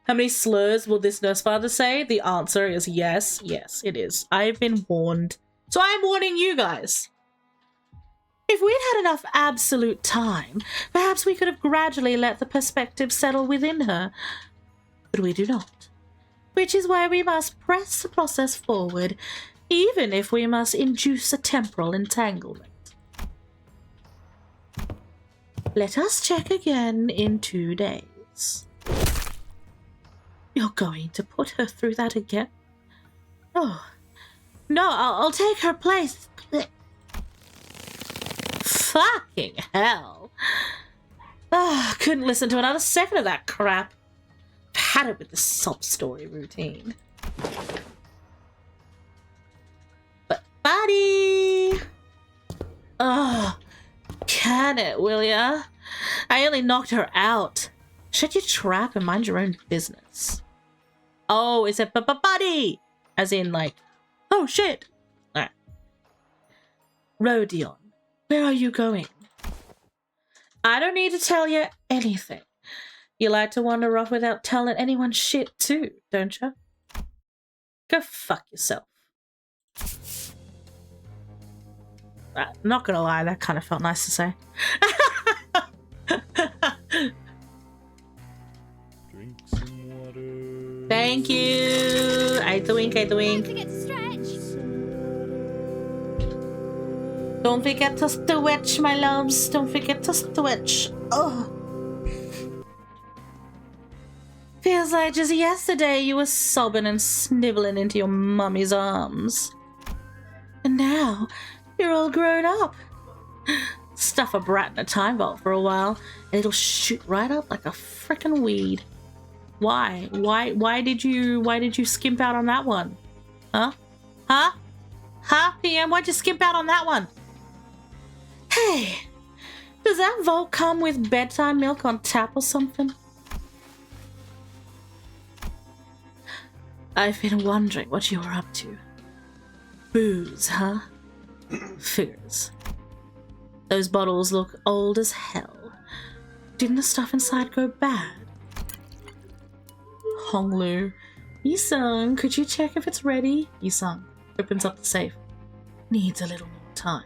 How many slurs will this nurse father say? The answer is yes, yes, it is. I've been warned. So I'm warning you guys. If we'd had enough absolute time, perhaps we could have gradually let the perspective settle within her. But we do not. Which is why we must press the process forward, even if we must induce a temporal entanglement. Let us check again in 2 days. You're going to put her through that again? Oh, no, I'll take her place. Fucking hell. Oh, couldn't listen to another second of that crap. Had it with the sob story routine. But buddy! Oh, can it, will ya? I only knocked her out. Shut your trap and mind your own business. Oh, is it buddy? As in, like, oh shit. Alright. Rodion, where are you going? I don't need to tell you anything. You like to wander off without telling anyone shit too, don't you? Go fuck yourself. Not gonna lie, that kind of felt nice to say. Drink some water. Thank you. I the wink, I the wink. Don't forget to stretch. Don't forget to stretch, my loves. Don't forget to stretch. Oh. Feels like just yesterday you were sobbing and sniveling into your mummy's arms. And now you're all grown up. Stuff a brat in a time vault for a while and it'll shoot right up like a frickin' weed. Why? Why did you skimp out on that one? Huh? Huh? Huh, PM? Why'd you skimp out on that one? Hey, does that vault come with bedtime milk on tap or something? I've been wondering what you were up to. Booze, huh? Figures. Those bottles look old as hell. Didn't the stuff inside go bad? Honglu. Yisung, could you check if it's ready? Yisung opens up the safe. Needs a little more time.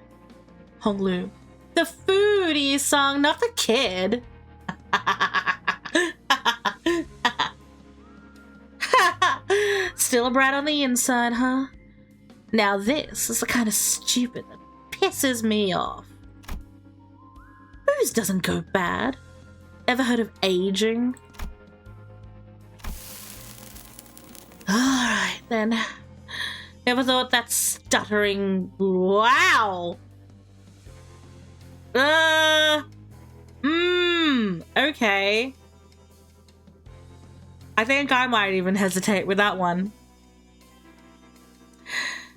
Honglu. The food, Yisung, not the kid. Still a brat on the inside, huh? Now this is the kind of stupid that pisses me off. Booze doesn't go bad. Ever heard of aging? Alright then. Never thought that stuttering... Wow! Okay. I think I might even hesitate with that one.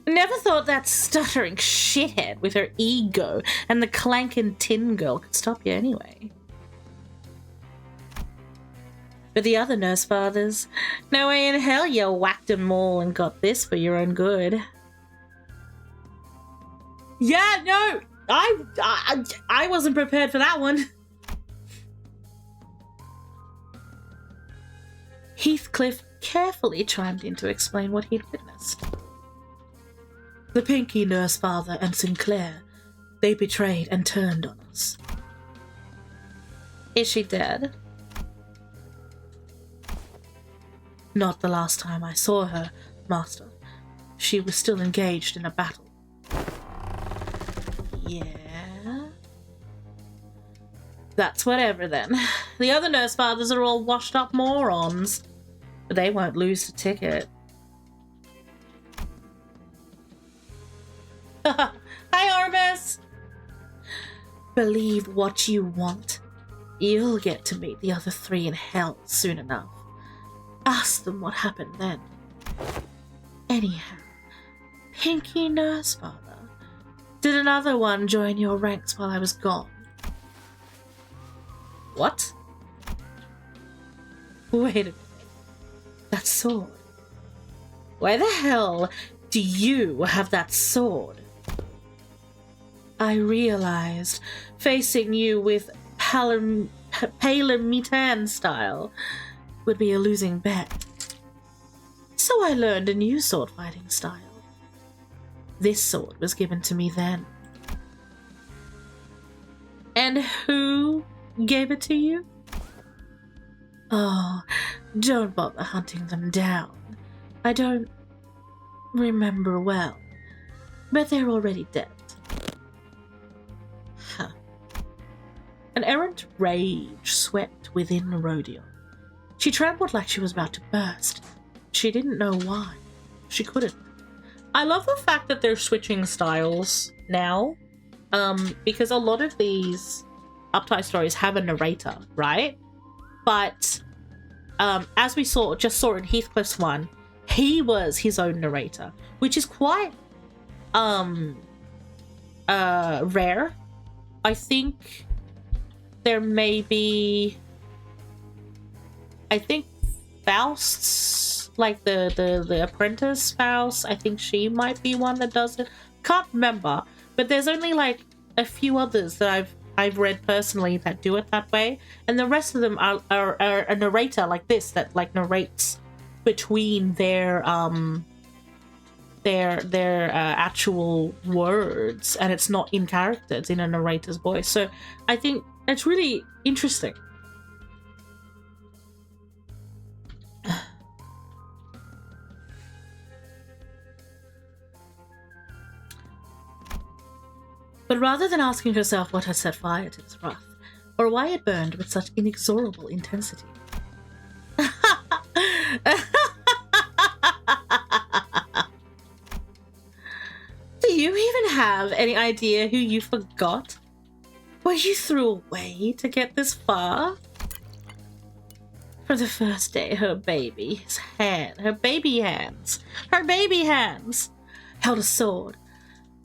Never thought that stuttering shithead with her ego and the clanking tin girl could stop you anyway. But the other nurse fathers, no way in hell you whacked them all and got this for your own good. Yeah, no, I wasn't prepared for that one. Heathcliff carefully chimed in to explain what he'd witnessed. The Pinky nurse father and Sinclair, they betrayed and turned on us. Is she dead? Not the last time I saw her, Master. She was still engaged in a battle. Yeah? That's whatever then. The other nurse fathers are all washed up morons. But they won't lose the ticket. Hi, Armus! Believe what you want. You'll get to meet the other three in hell soon enough. Ask them what happened then. Anyhow, Pinky nurse father, did another one join your ranks while I was gone? What? Wait a minute. That sword. Why the hell Do you have that sword? I realized facing you with Palamitan style would be a losing bet. So I learned a new sword fighting style. This sword was given to me then. And who gave it to you? Oh, don't bother hunting them down. I don't remember well, but they're already dead. Huh. An errant rage swept within Rodion. She trembled like she was about to burst. She didn't know why. She couldn't. I love the fact that they're switching styles now, because a lot of these uptie stories have a narrator, right? But as we saw in Heathcliff's one, he was his own narrator, which is quite rare. I think there may be, I think Faust's, like the apprentice spouse, I think she might be one that does it. Can't remember, but there's only like a few others that I've read personally that do it that way, and the rest of them are a narrator like this that like narrates between their actual words, and it's not in character, it's in a narrator's voice. So I think it's really interesting. But rather than asking herself what had set fire to its wrath, or why it burned with such inexorable intensity. Do you even have any idea who you forgot? What you threw away to get this far? For the first day, her baby hands held a sword.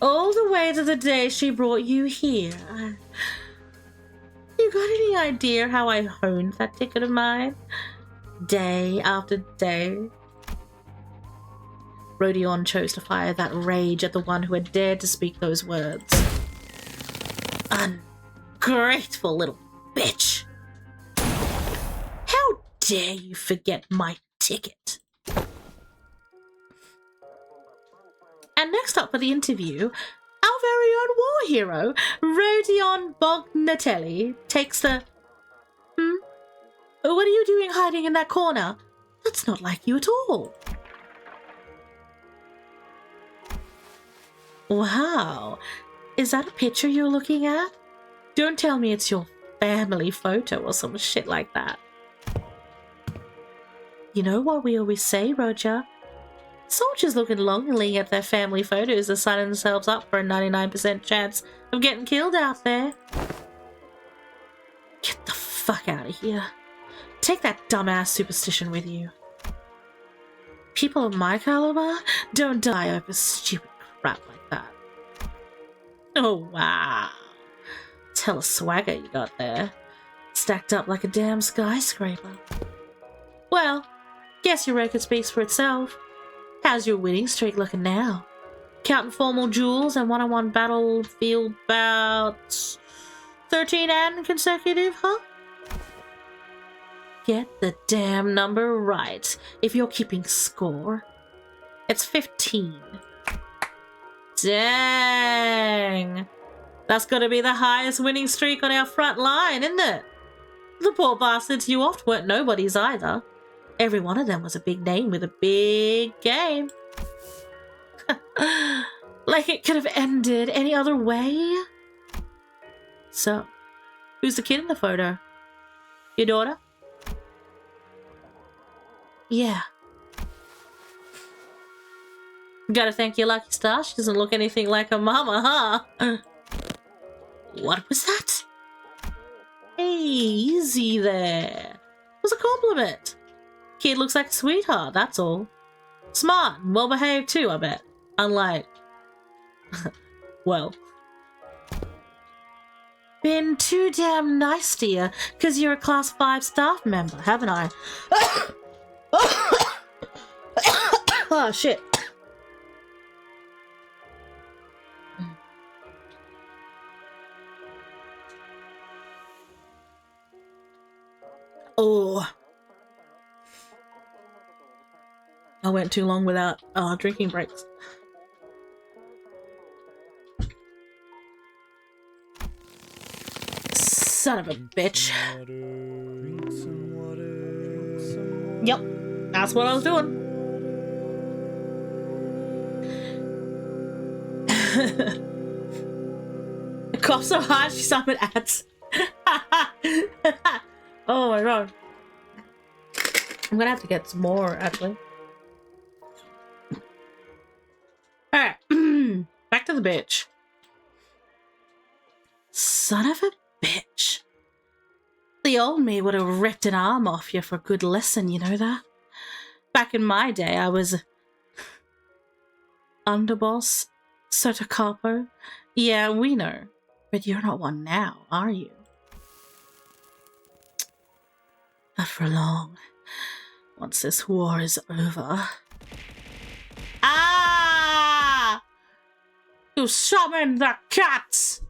All the way to the day she brought you here. You got any idea how I honed that ticket of mine? Day after day. Rodion chose to fire that rage at the one who had dared to speak those words. Ungrateful little bitch. How dare you forget my ticket? And next up for the interview, our very own war hero, Rodion Bognatelli, takes the... What are you doing hiding in that corner? That's not like you at all. Wow, is that a picture you're looking at? Don't tell me it's your family photo or some shit like that. You know what we always say, Roger? Soldiers looking longingly at their family photos are signing themselves up for a 99% chance of getting killed out there. Get the fuck out of here. Take that dumbass superstition with you. People of my caliber don't die over stupid crap like that. Oh wow. Tell a swagger you got there. Stacked up like a damn skyscraper. Well, guess your record speaks for itself. How's your winning streak looking now? Counting formal duels and one-on-one battlefield bouts. 13 and consecutive, huh? Get the damn number right if you're keeping score. It's 15. Dang. That's gotta be the highest winning streak on our front line, isn't it? The poor bastards you oft weren't nobodies either. Every one of them was a big name with a big game. Like it could have ended any other way. So, who's the kid in the photo? Your daughter? Yeah. Gotta thank your lucky star, she doesn't look anything like her mama, huh? What was that? Hey, easy there. It was a compliment. Kid looks like a sweetheart, that's all. Smart and well behaved too, I bet. Unlike... well. Been too damn nice to you, cause you're a class 5 staff member, haven't I? Oh shit. Oh. I went too long without drinking breaks. Son of a bitch. Yep, that's what I was doing. I coughed so hard she summoned ads. Oh my god. I'm gonna have to get some more, actually. Alright. Back to the bitch. Son of a bitch. The old me would have ripped an arm off you for a good lesson, you know that? Back in my day, I was underboss, sotto capo. Yeah, we know. But you're not one now, are you? Not for long. Once this war is over. Ah! You summoned the cats!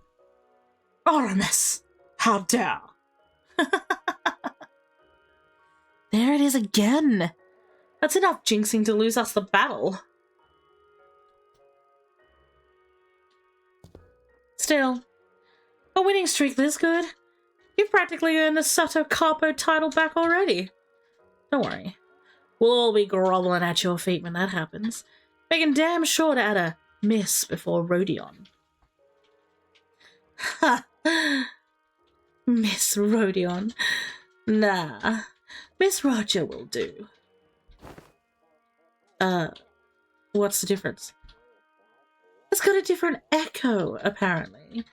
Aramis, how dare! There it is again. That's enough jinxing to lose us the battle. Still, a winning streak this good. You've practically earned the Sotto Capo title back already. Don't worry. We'll all be groveling at your feet when that happens, making damn sure to add a miss before Rodion. Ha! Miss Rodion. Nah, Miss Roger will do. What's the difference? It's got a different echo, apparently.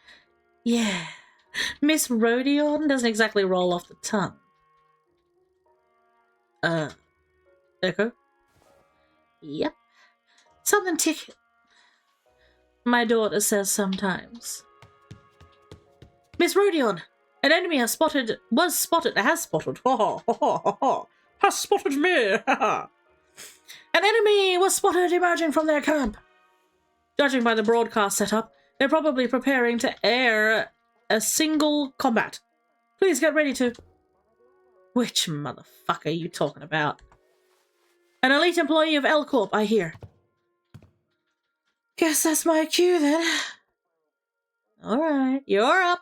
Yeah, Miss Rodion doesn't exactly roll off the tongue. Echo? Yep. Something tick. My daughter says sometimes. Miss Rodion, an enemy has spotted me. Has spotted me. An enemy was spotted emerging from their camp. Judging by the broadcast setup, they're probably preparing to air a single combat. Please get ready to... Which motherfucker are you talking about? An elite employee of L Corp, I hear. Guess that's my cue then. Alright, you're up.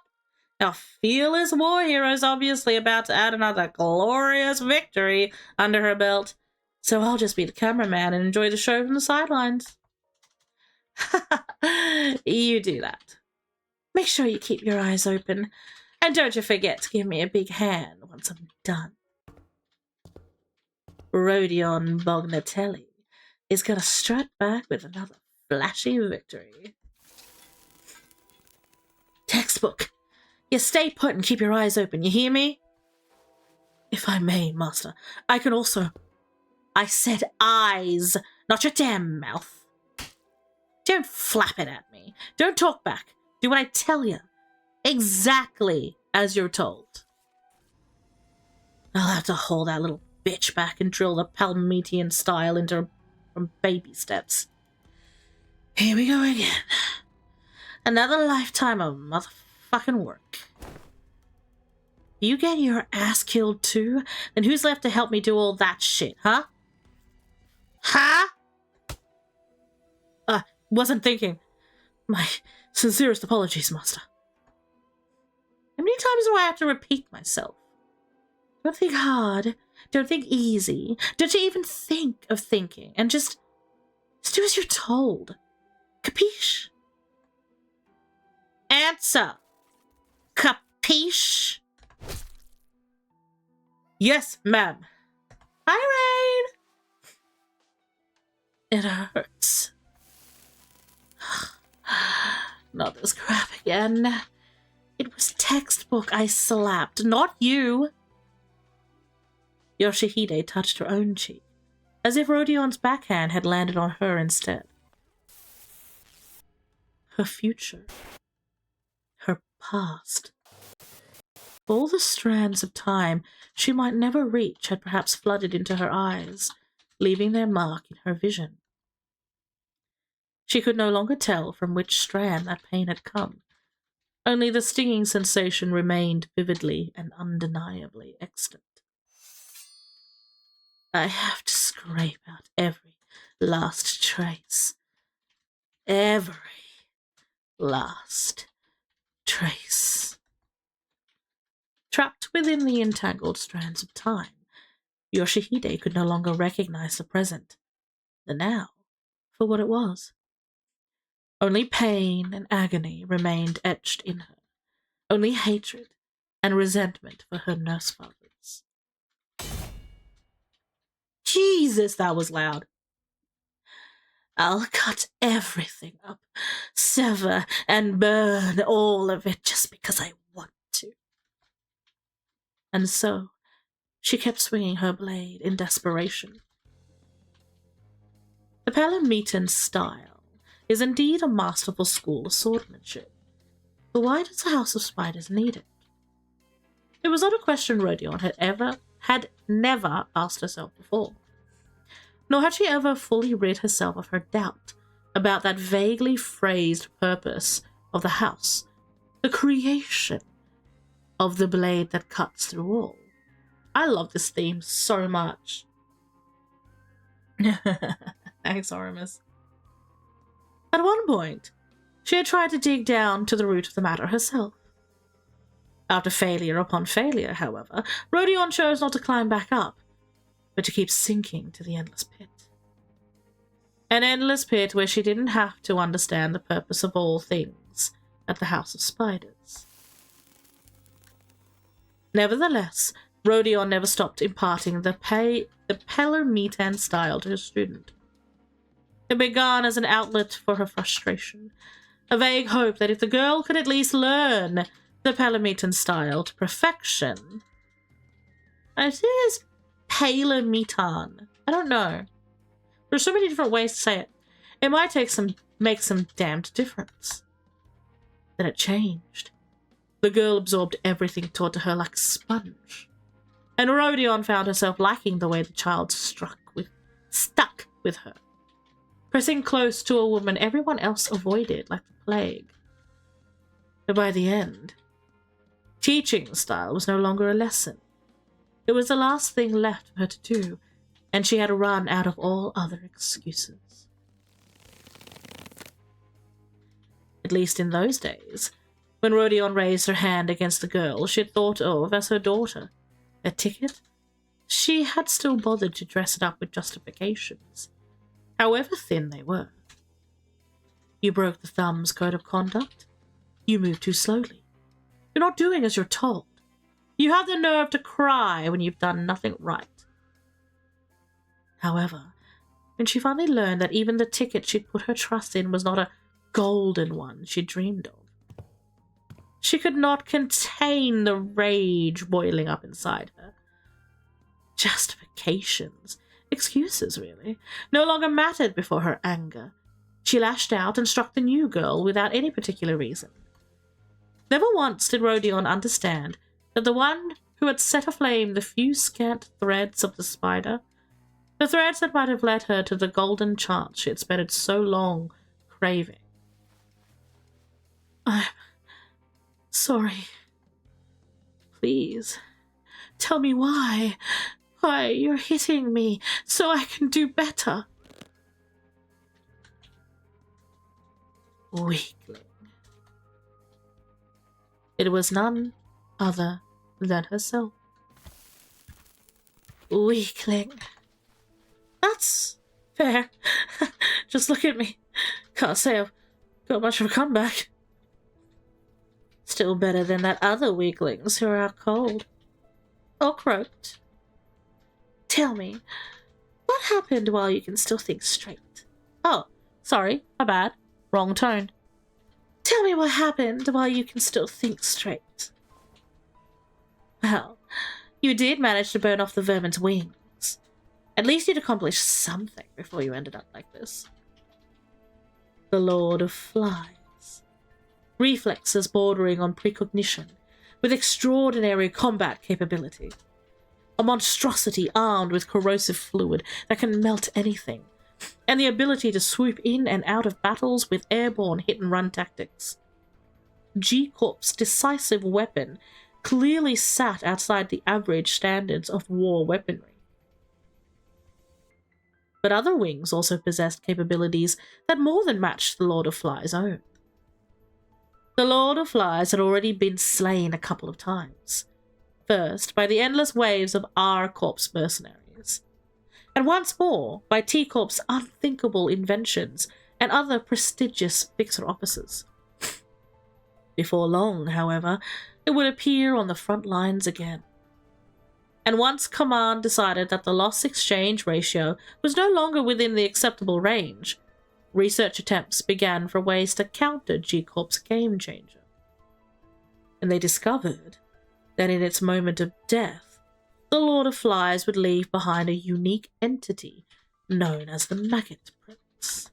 Our fearless war hero is obviously about to add another glorious victory under her belt. So I'll just be the cameraman and enjoy the show from the sidelines. You do that. Make sure you keep your eyes open. And don't you forget to give me a big hand once I'm done. Rodion Bognatelli is gonna strut back with another flashy victory. Textbook. You stay put and keep your eyes open, you hear me? If I may, Master, I can also... I said eyes, not your damn mouth. Don't flap it at me. Don't talk back. Do what I tell you. Exactly as you're told. I'll have to hold that little bitch back and drill the Palmetian style into her from baby steps. Here we go again. Another lifetime of motherfucking work. You get your ass killed too? Then who's left to help me do all that shit, huh? Huh? Wasn't thinking. My sincerest apologies, Master. How many times do I have to repeat myself? Don't think hard. Don't think easy. Don't you even think of thinking. And just do as you're told. Capiche? Answer. Capiche? Yes, ma'am. Hi, Rain. It hurts. Not this crap again. It was textbook I slapped, not you. Yoshihide touched her own cheek, as if Rodion's backhand had landed on her instead. Her future. Her past. All the strands of time she might never reach had perhaps flooded into her eyes, leaving their mark in her vision. She could no longer tell from which strand that pain had come. Only the stinging sensation remained vividly and undeniably extant. I have to scrape out every last trace. Every last trace. Trapped within the entangled strands of time, Yoshihide could no longer recognize the present, the now, for what it was. Only pain and agony remained etched in her. Only hatred and resentment for her nurse fathers. Jesus, that was loud. I'll cut everything up, sever and burn all of it just because I want to. And so, she kept swinging her blade in desperation. The Palamitan style is indeed a masterful school of swordsmanship, but why does the House of Spiders need it? It was not a question Rodion had never asked herself before. Nor had she ever fully rid herself of her doubt about that vaguely phrased purpose of the house, the creation of the blade that cuts through all. I love this theme so much. Thanks, Aramis. At one point, she had tried to dig down to the root of the matter herself. After failure upon failure, however, Rodion chose not to climb back up, but to keep sinking to the endless pit. An endless pit where she didn't have to understand the purpose of all things at the House of Spiders. Nevertheless, Rodion never stopped imparting the Palamitan style to her student. It began as an outlet for her frustration, a vague hope that if the girl could at least learn the Palamitan style to perfection. It is Palamitan. I don't know. There's so many different ways to say it. It might make some damned difference. Then it changed. The girl absorbed everything taught to her like a sponge. And Rodion found herself liking the way the child stuck with her, pressing close to a woman everyone else avoided like the plague. But by the end, teaching style was no longer a lesson. It was the last thing left for her to do, and she had run out of all other excuses. At least in those days, when Rodion raised her hand against the girl she had thought of as her daughter, a ticket, she had still bothered to dress it up with justifications, however thin they were. You broke the thumb's code of conduct. You moved too slowly. You're not doing as you're told. You have the nerve to cry when you've done nothing right. However, when she finally learned that even the ticket she'd put her trust in was not a golden one she dreamed of, she could not contain the rage boiling up inside her. Justifications, excuses really, no longer mattered before her anger. She lashed out and struck the new girl without any particular reason. Never once did Rodion understand that the one who had set aflame the few scant threads of the spider, the threads that might have led her to the golden chance she had spent so long craving. I'm sorry. Please, tell me why. Why you're hitting me so I can do better. Weakling. It was none other than herself. Weakling. That's fair. Just look at me. Can't say I've got much of a comeback. Still better than that other weaklings who are out cold. Or croaked. Tell me, what happened while you can still think straight? Oh, sorry, my bad. Wrong tone. Tell me what happened while you can still think straight. Well, you did manage to burn off the vermin's wings. At least you'd accomplished something before you ended up like this. The Lord of Flies. Reflexes bordering on precognition, with extraordinary combat capability. A monstrosity armed with corrosive fluid that can melt anything, and the ability to swoop in and out of battles with airborne hit-and-run tactics. G-Corp's decisive weapon clearly sat outside the average standards of war weaponry. But other wings also possessed capabilities that more than matched the Lord of Flies' own. The Lord of Flies had already been slain a couple of times. First, by the endless waves of R-Corp's mercenaries, and once more by T-Corp's unthinkable inventions and other prestigious fixer-officers. Before long, however, it would appear on the front lines again. And once Command decided that the loss-exchange ratio was no longer within the acceptable range, research attempts began for ways to counter G-Corp's game changer. And they discovered that in its moment of death, the Lord of Flies would leave behind a unique entity known as the Maggot Prince.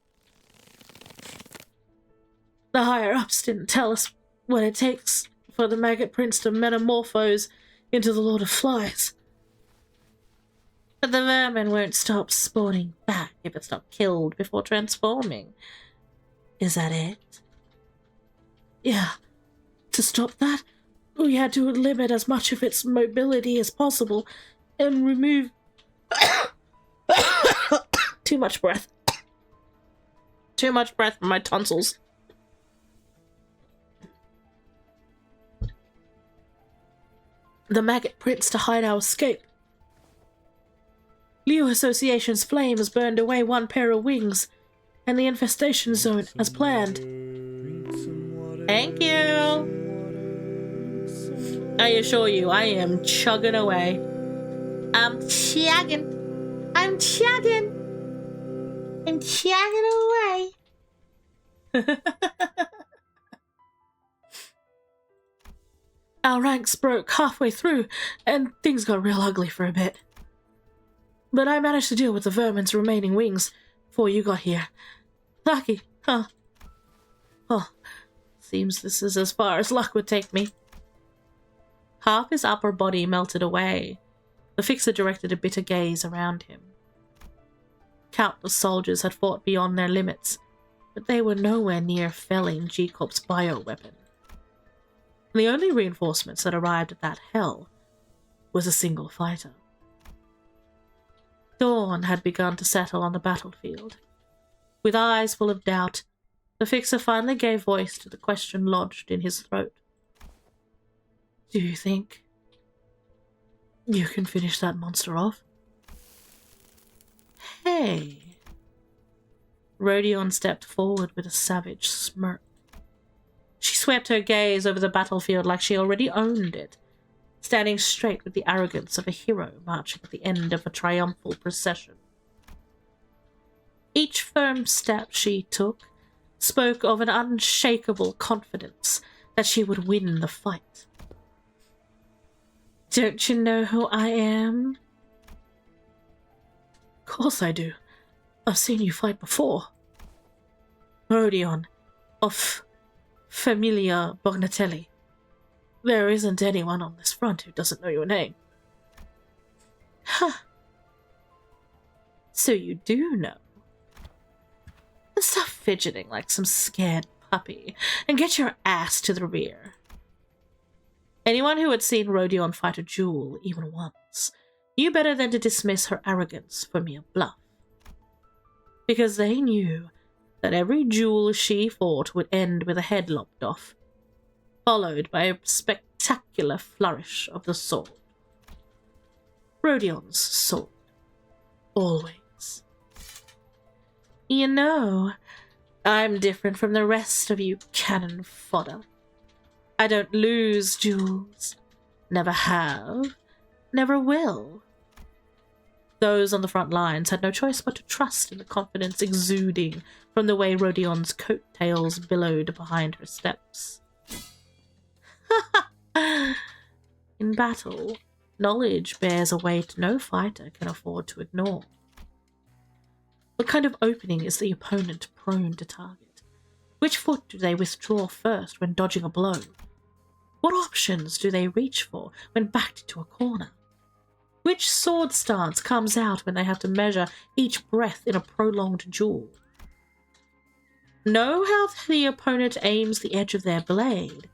The higher-ups didn't tell us what it takes for the Maggot Prince to metamorphose into the Lord of Flies. But the vermin won't stop spawning back if it's not killed before transforming. Is that it? Yeah. To stop that, we had to limit as much of its mobility as possible and remove too much breath. Too much breath from my tonsils. The Maggot Prince to hide our escape. Liu Association's flames burned away one pair of wings, and the infestation zone as planned. Thank you! I assure you, I am chugging away. I'm chugging. I'm chugging. I'm chugging away. Our ranks broke halfway through, and things got real ugly for a bit. But I managed to deal with the vermin's remaining wings before you got here. Lucky, huh? Oh, seems this is as far as luck would take me. Half his upper body melted away. The fixer directed a bitter gaze around him. Countless soldiers had fought beyond their limits, but they were nowhere near felling G-Corp's bioweapon. And the only reinforcements that arrived at that hell was a single fighter. Dawn had begun to settle on the battlefield. With eyes full of doubt, the fixer finally gave voice to the question lodged in his throat. Do you think you can finish that monster off? Hey. Rodion stepped forward with a savage smirk. She swept her gaze over the battlefield like she already owned it, standing straight with the arrogance of a hero marching at the end of a triumphal procession. Each firm step she took spoke of an unshakable confidence that she would win the fight. Don't you know who I am? Of course I do. I've seen you fight before. Rodion, of Familia Bognatelli. There isn't anyone on this front who doesn't know your name. Huh. So you do know. Stop fidgeting like some scared puppy and get your ass to the rear. Anyone who had seen Rodion fight a duel even once knew better than to dismiss her arrogance for mere bluff. Because they knew that every duel she fought would end with a head lopped off, followed by a spectacular flourish of the sword. Rodion's sword. Always. You know, I'm different from the rest of you cannon fodder. I don't lose duels. Never have. Never will. Those on the front lines had no choice but to trust in the confidence exuding from the way Rodion's coattails billowed behind her steps. In battle, knowledge bears a weight no fighter can afford to ignore. What kind of opening is the opponent prone to target? Which foot do they withdraw first when dodging a blow? What options do they reach for when backed into a corner? Which sword stance comes out when they have to measure each breath in a prolonged duel? Know how the opponent aims the edge of their blade,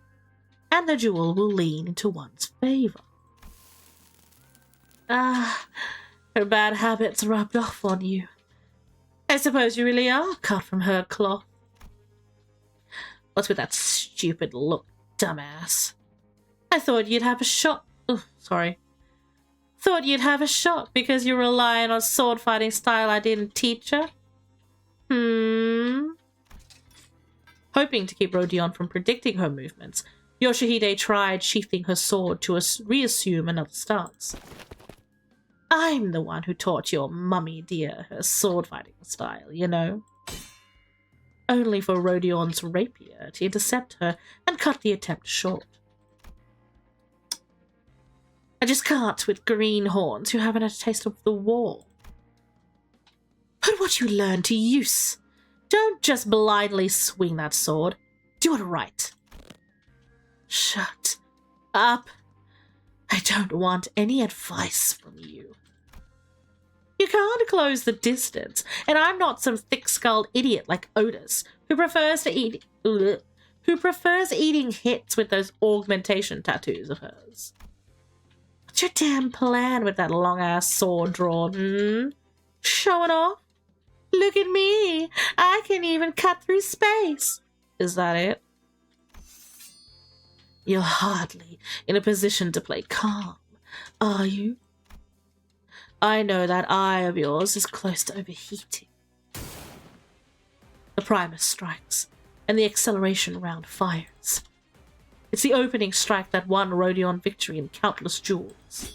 and the duel will lean into one's favor. Her bad habits rubbed off on you. I suppose you really are cut from her cloth. What's with that stupid look, dumbass? I thought you'd have a shot. Oh, sorry. Thought you'd have a shot because you're relying on sword fighting style I didn't teach her. Hoping to keep Rodion from predicting her movements, Yoshihide tried sheathing her sword to reassume another stance. I'm the one who taught your mummy dear her sword fighting style, you know. Only for Rodion's rapier to intercept her and cut the attempt short. I just can't with greenhorns who haven't had a taste of the war. Put what you learn to use. Don't just blindly swing that sword. Do it right. Shut up. I don't want any advice from you. You can't close the distance, and I'm not some thick-skulled idiot like Otis, who prefers eating hits with those augmentation tattoos of hers. What's your damn plan with that long-ass sword drawn, Showing off? Look at me! I can even cut through space! Is that it? You're hardly in a position to play calm, are you? I know that eye of yours is close to overheating. The primer strikes, and the acceleration round fires. It's the opening strike that won Rodion victory in countless duels.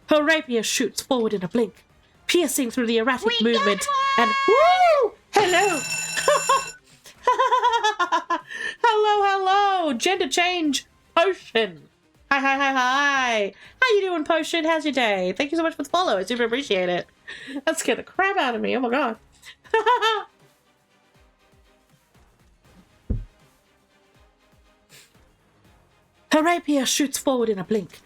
Her rapier shoots forward in a blink, piercing through the erratic movement, and woo! Hello! Hello! Gender change potion! Hi! How you doing, Potion? How's your day? Thank you so much for the follow. I super appreciate it. That scared the crap out of me. Oh my god. Her rapier shoots forward in a blink,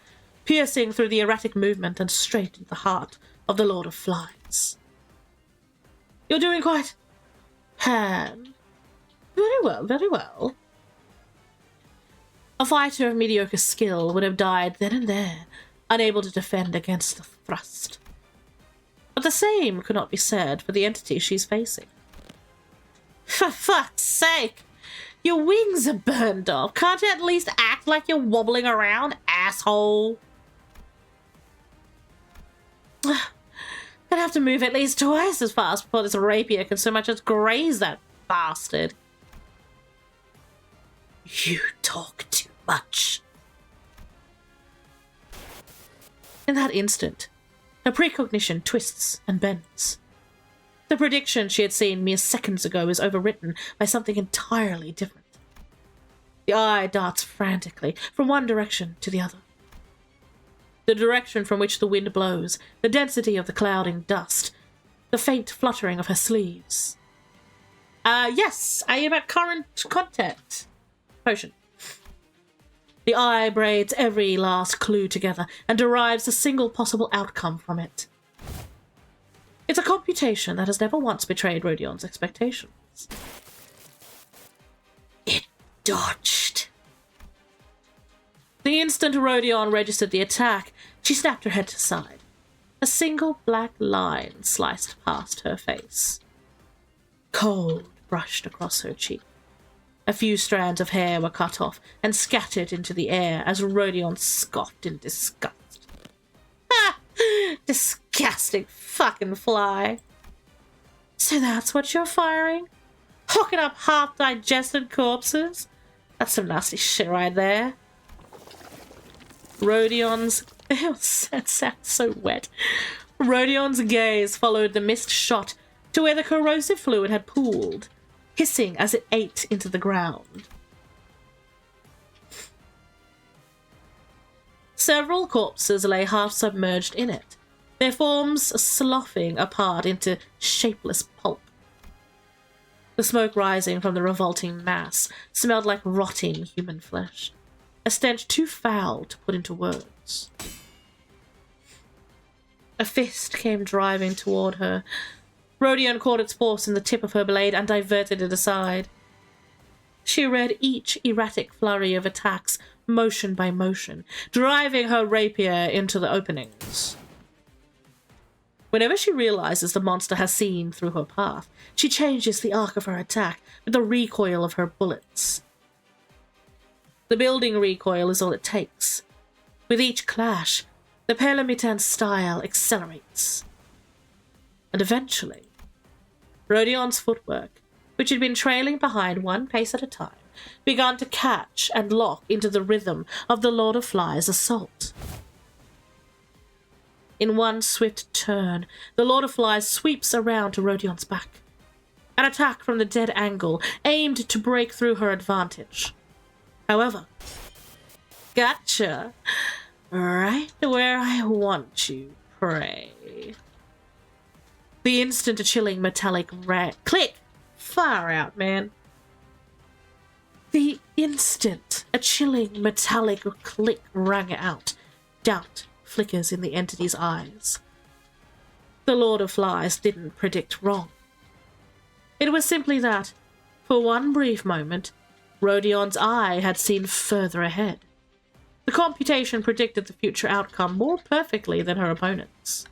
piercing through the erratic movement and straight into the heart of the Lord of Flies. You're doing quite... Very well. A fighter of mediocre skill would have died then and there, unable to defend against the thrust. But the same could not be said for the entity she's facing. For fuck's sake! Your wings are burned off. Can't you at least act like you're wobbling around, asshole? I'd have to move at least twice as fast before this rapier can so much as graze that bastard. You talk too much. In that instant, her precognition twists and bends. The prediction she had seen mere seconds ago is overwritten by something entirely different. The eye darts frantically from one direction to the other. The direction from which the wind blows, the density of the clouding dust, the faint fluttering of her sleeves. Yes, I am at current contact. Potion. The eye braids every last clue together and derives a single possible outcome from it. It's a computation that has never once betrayed Rodion's expectations. It dodged. The instant Rodion registered the attack, she snapped her head to side. A single black line sliced past her face. Cold brushed across her cheek. A few strands of hair were cut off and scattered into the air as Rodion scoffed in disgust. Ha! Disgusting fucking fly. So that's what you're firing? Hooking up half-digested corpses? That's some nasty shit right there. Rodion's... that sounds so wet. Rodion's gaze followed the missed shot to where the corrosive fluid had pooled, hissing as it ate into the ground. Several corpses lay half-submerged in it, their forms sloughing apart into shapeless pulp. The smoke rising from the revolting mass smelled like rotting human flesh, a stench too foul to put into words. A fist came driving toward her. Rodion caught its force in the tip of her blade and diverted it aside. She read each erratic flurry of attacks, motion by motion, driving her rapier into the openings. Whenever she realizes the monster has seen through her path, she changes the arc of her attack with the recoil of her bullets. The building recoil is all it takes. With each clash, the Perlemitan style accelerates. And eventually, Rodion's footwork, which had been trailing behind one pace at a time, began to catch and lock into the rhythm of the Lord of Flies' assault. In one swift turn, the Lord of Flies sweeps around to Rodion's back. An attack from the dead angle, aimed to break through her advantage. However, gotcha! Right where I want you, prey. The instant a chilling metallic click! Far out, man. The instant a chilling metallic click rang out, doubt flickers in the entity's eyes. The Lord of Flies didn't predict wrong. It was simply that, for one brief moment, Rodion's eye had seen further ahead. The computation predicted the future outcome more perfectly than her opponent's.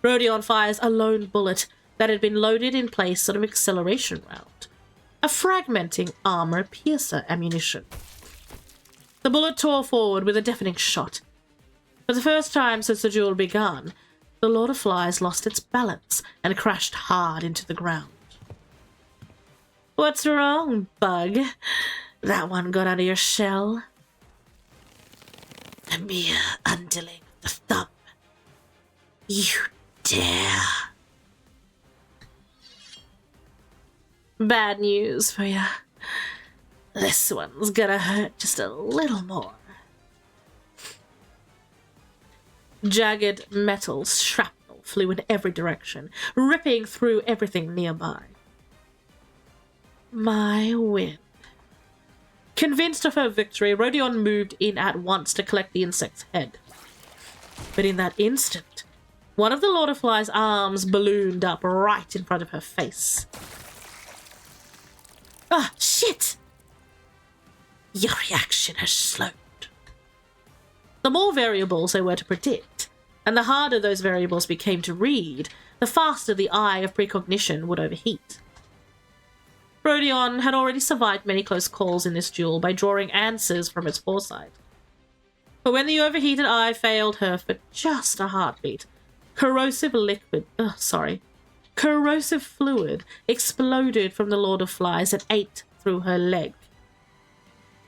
Rodion fires a lone bullet that had been loaded in place of an acceleration round, a fragmenting armor piercer ammunition. The bullet tore forward with a deafening shot. For the first time since the duel began, the Lord of Flies lost its balance and crashed hard into the ground. What's wrong, bug? That one got out of your shell? A mere underling of the thumb. You dare. Bad news for you. This one's gonna hurt just a little more. Jagged metal shrapnel flew in every direction, ripping through everything nearby. My win. Convinced of her victory, Rodion moved in at once to collect the insect's head. But in that instant, one of the Lord of Flies' arms ballooned up right in front of her face. Ah, shit! Your reaction has slowed. The more variables there were to predict, and the harder those variables became to read, the faster the eye of precognition would overheat. Rodion had already survived many close calls in this duel by drawing answers from its foresight. But when the overheated eye failed her for just a heartbeat, corrosive fluid exploded from the Lord of Flies and ate through her leg.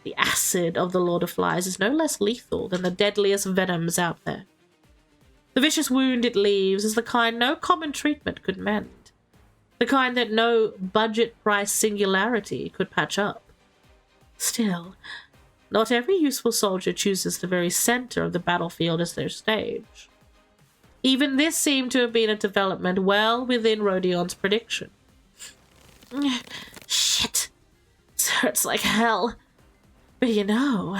The acid of the Lord of Flies is no less lethal than the deadliest venoms out there. The vicious wound it leaves is the kind no common treatment could mend. The kind that no budget-price singularity could patch up. Still, not every useful soldier chooses the very center of the battlefield as their stage. Even this seemed to have been a development well within Rodion's prediction. Shit. This hurts like hell. But you know,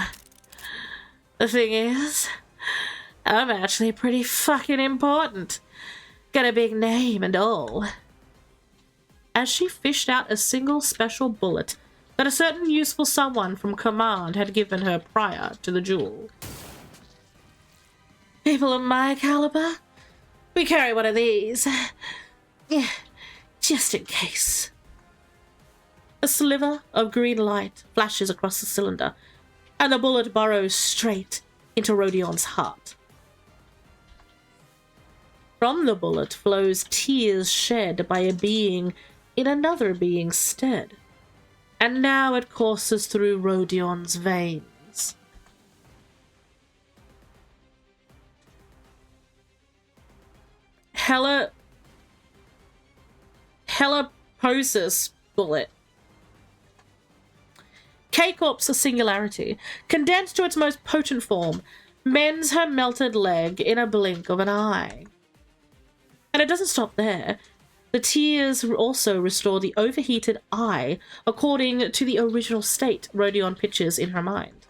the thing is, I'm actually pretty fucking important. Got a big name and all. As she fished out a single special bullet that a certain useful someone from command had given her prior to the duel. People of my caliber, we carry one of these. Just in case. A sliver of green light flashes across the cylinder, and the bullet burrows straight into Rodion's heart. From the bullet flows tears shed by a being in another being's stead, and now it courses through Rodion's veins. Heliposis bullet. K-Corp's singularity, condensed to its most potent form, mends her melted leg in a blink of an eye. And it doesn't stop there. The tears also restore the overheated eye according to the original state Rodion pictures in her mind.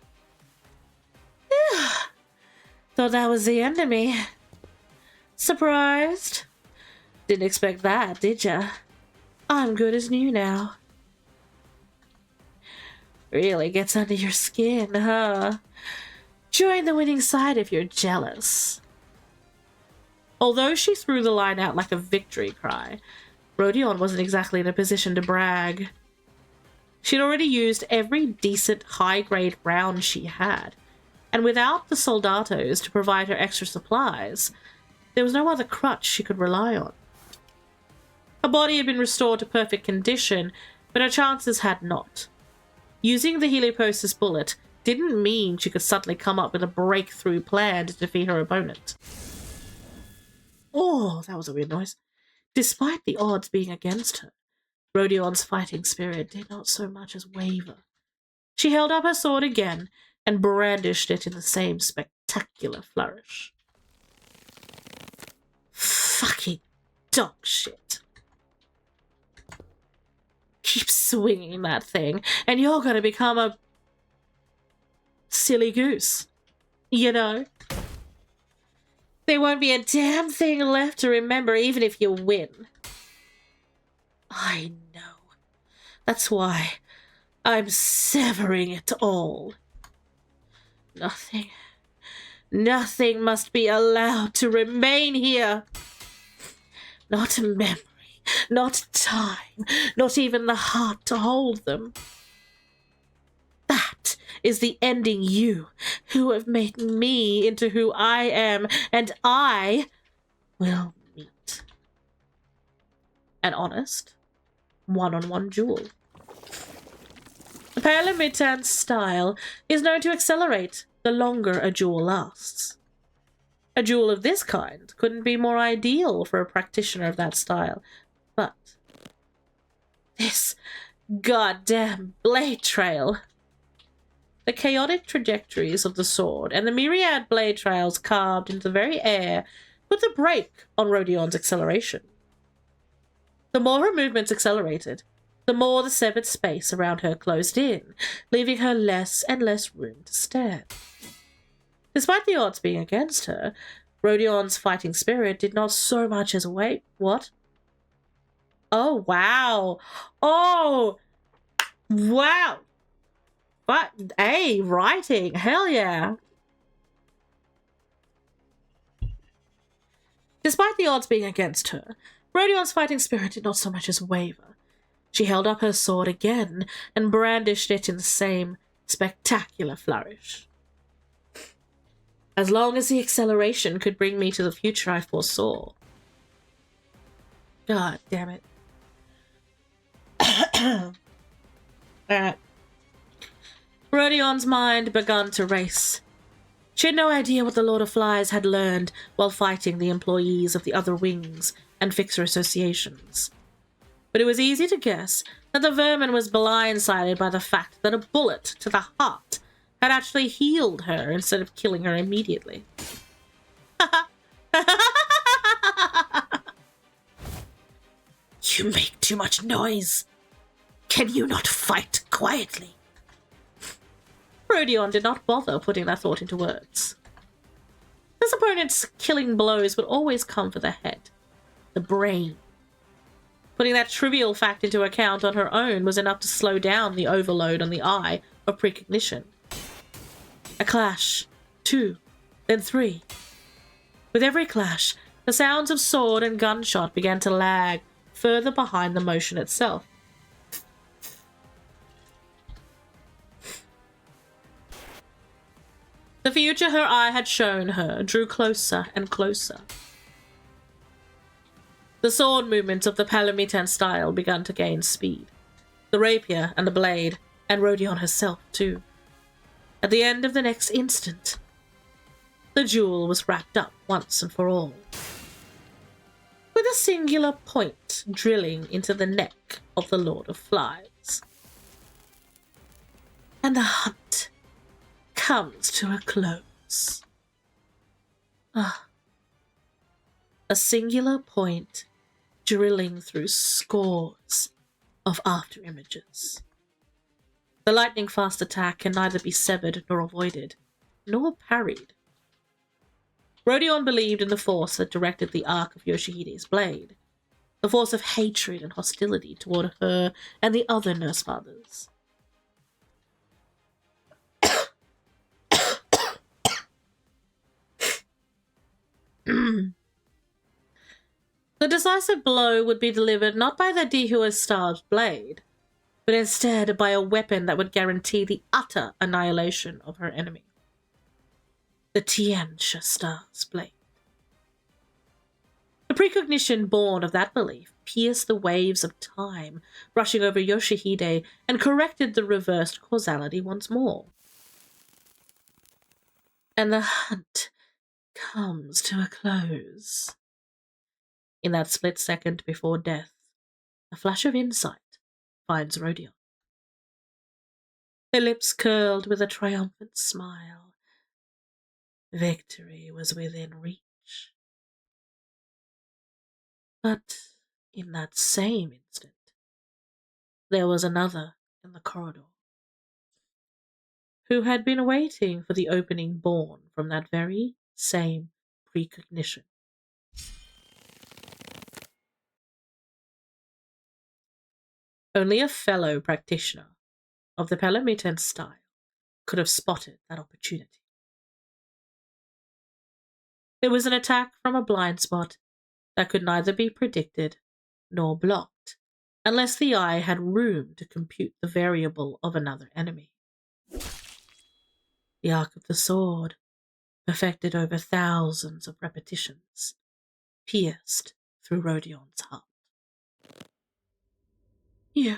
Thought that was the end of me. Surprised? Didn't expect that, did ya? I'm good as new now. Really gets under your skin, huh? Join the winning side if you're jealous. Although she threw the line out like a victory cry, Rodion wasn't exactly in a position to brag. She'd already used every decent high-grade round she had, and without the soldatos to provide her extra supplies, there was no other crutch she could rely on. Her body had been restored to perfect condition, but her chances had not. Using the Helioposis bullet didn't mean she could suddenly come up with a breakthrough plan to defeat her opponent. Oh, that was a weird noise. Despite the odds being against her, Rodion's fighting spirit did not so much as waver. She held up her sword again and brandished it in the same spectacular flourish. Fucking dog shit. Keep swinging that thing, and you're gonna become a silly goose. You know? There won't be a damn thing left to remember even if you win. I know. That's why I'm severing it all. Nothing must be allowed to remain here. Not a memory, not time, not even the heart to hold them. That is the ending you, who have made me into who I am, and I will meet. An honest, one-on-one duel. The Parliamitan style is known to accelerate the longer a duel lasts. A duel of this kind couldn't be more ideal for a practitioner of that style, but this goddamn blade trail. The chaotic trajectories of the sword and the myriad blade trails carved into the very air put the brake on Rodion's acceleration. The more her movements accelerated, the more the severed space around her closed in, leaving her less and less room to stand. Despite the odds being against her, Rodion's fighting spirit did not so much as wait. What? Oh, wow. Oh, wow. But, hey, writing. Hell yeah. Despite the odds being against her, Rodion's fighting spirit did not so much as waver. She held up her sword again and brandished it in the same spectacular flourish. As long as the acceleration could bring me to the future I foresaw. God damn it. Alright. Rodion's mind begun to race. She had no idea what the Lord of Flies had learned while fighting the employees of the other wings and fixer associations. But it was easy to guess that the vermin was blindsided by the fact that a bullet to the heart had actually healed her instead of killing her immediately. You make too much noise. Can you not fight quietly? Rodion did not bother putting that thought into words. His opponent's killing blows would always come for the head, the brain. Putting that trivial fact into account on her own was enough to slow down the overload on the eye of precognition. A clash, 2, then 3. With every clash, the sounds of sword and gunshot began to lag further behind the motion itself. The future her eye had shown her drew closer and closer. The sword movements of the Parliamitan style began to gain speed. The rapier and the blade, and Rodion herself too. At the end of the next instant, the duel was wrapped up once and for all, with a singular point drilling into the neck of the Lord of Flies. And the hunt comes to a close. A singular point drilling through scores of after images. The lightning-fast attack can neither be severed nor avoided, nor parried. Rodion believed in the force that directed the arc of Yoshihide's blade, the force of hatred and hostility toward her and the other nurse mothers. The decisive blow would be delivered not by the Dehua's starved blade, but instead by a weapon that would guarantee the utter annihilation of her enemy. The Tianxia Star's blade. The precognition born of that belief pierced the waves of time brushing over Yoshihide and corrected the reversed causality once more. And the hunt comes to a close. In that split second before death, a flash of insight finds Rodion. Her lips curled with a triumphant smile. Victory was within reach. But in that same instant, there was another in the corridor, who had been waiting for the opening born from that very same precognition. Only a fellow practitioner of the Palamitense style could have spotted that opportunity. It was an attack from a blind spot that could neither be predicted nor blocked, unless the eye had room to compute the variable of another enemy. The arc of the sword, perfected over thousands of repetitions, pierced through Rodion's heart. You.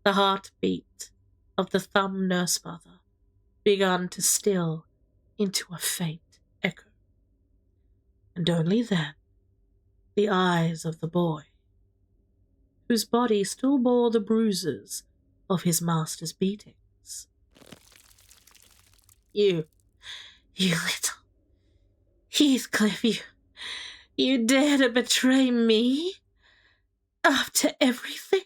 The heartbeat of the thumb nurse mother began to still into a faint echo. And only then, the eyes of the boy, whose body still bore the bruises of his master's beatings. You little Heathcliff, you dare to betray me? After everything?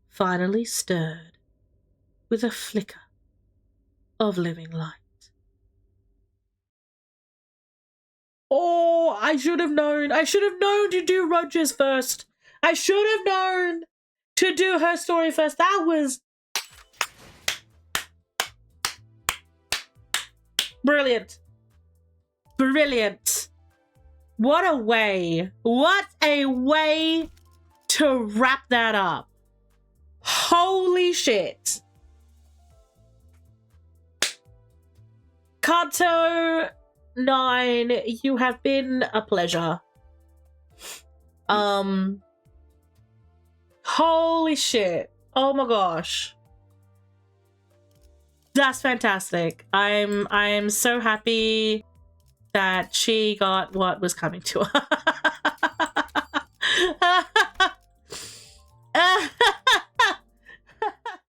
Finally stirred with a flicker of living light. Oh, I should have known. I should have known to do Roger's first. I should have known to do her story first. That was brilliant. Brilliant. What a way to wrap that up. Holy shit. Canto 9, you have been a pleasure. Holy shit. Oh my gosh. That's fantastic. I'm so happy that she got what was coming to her.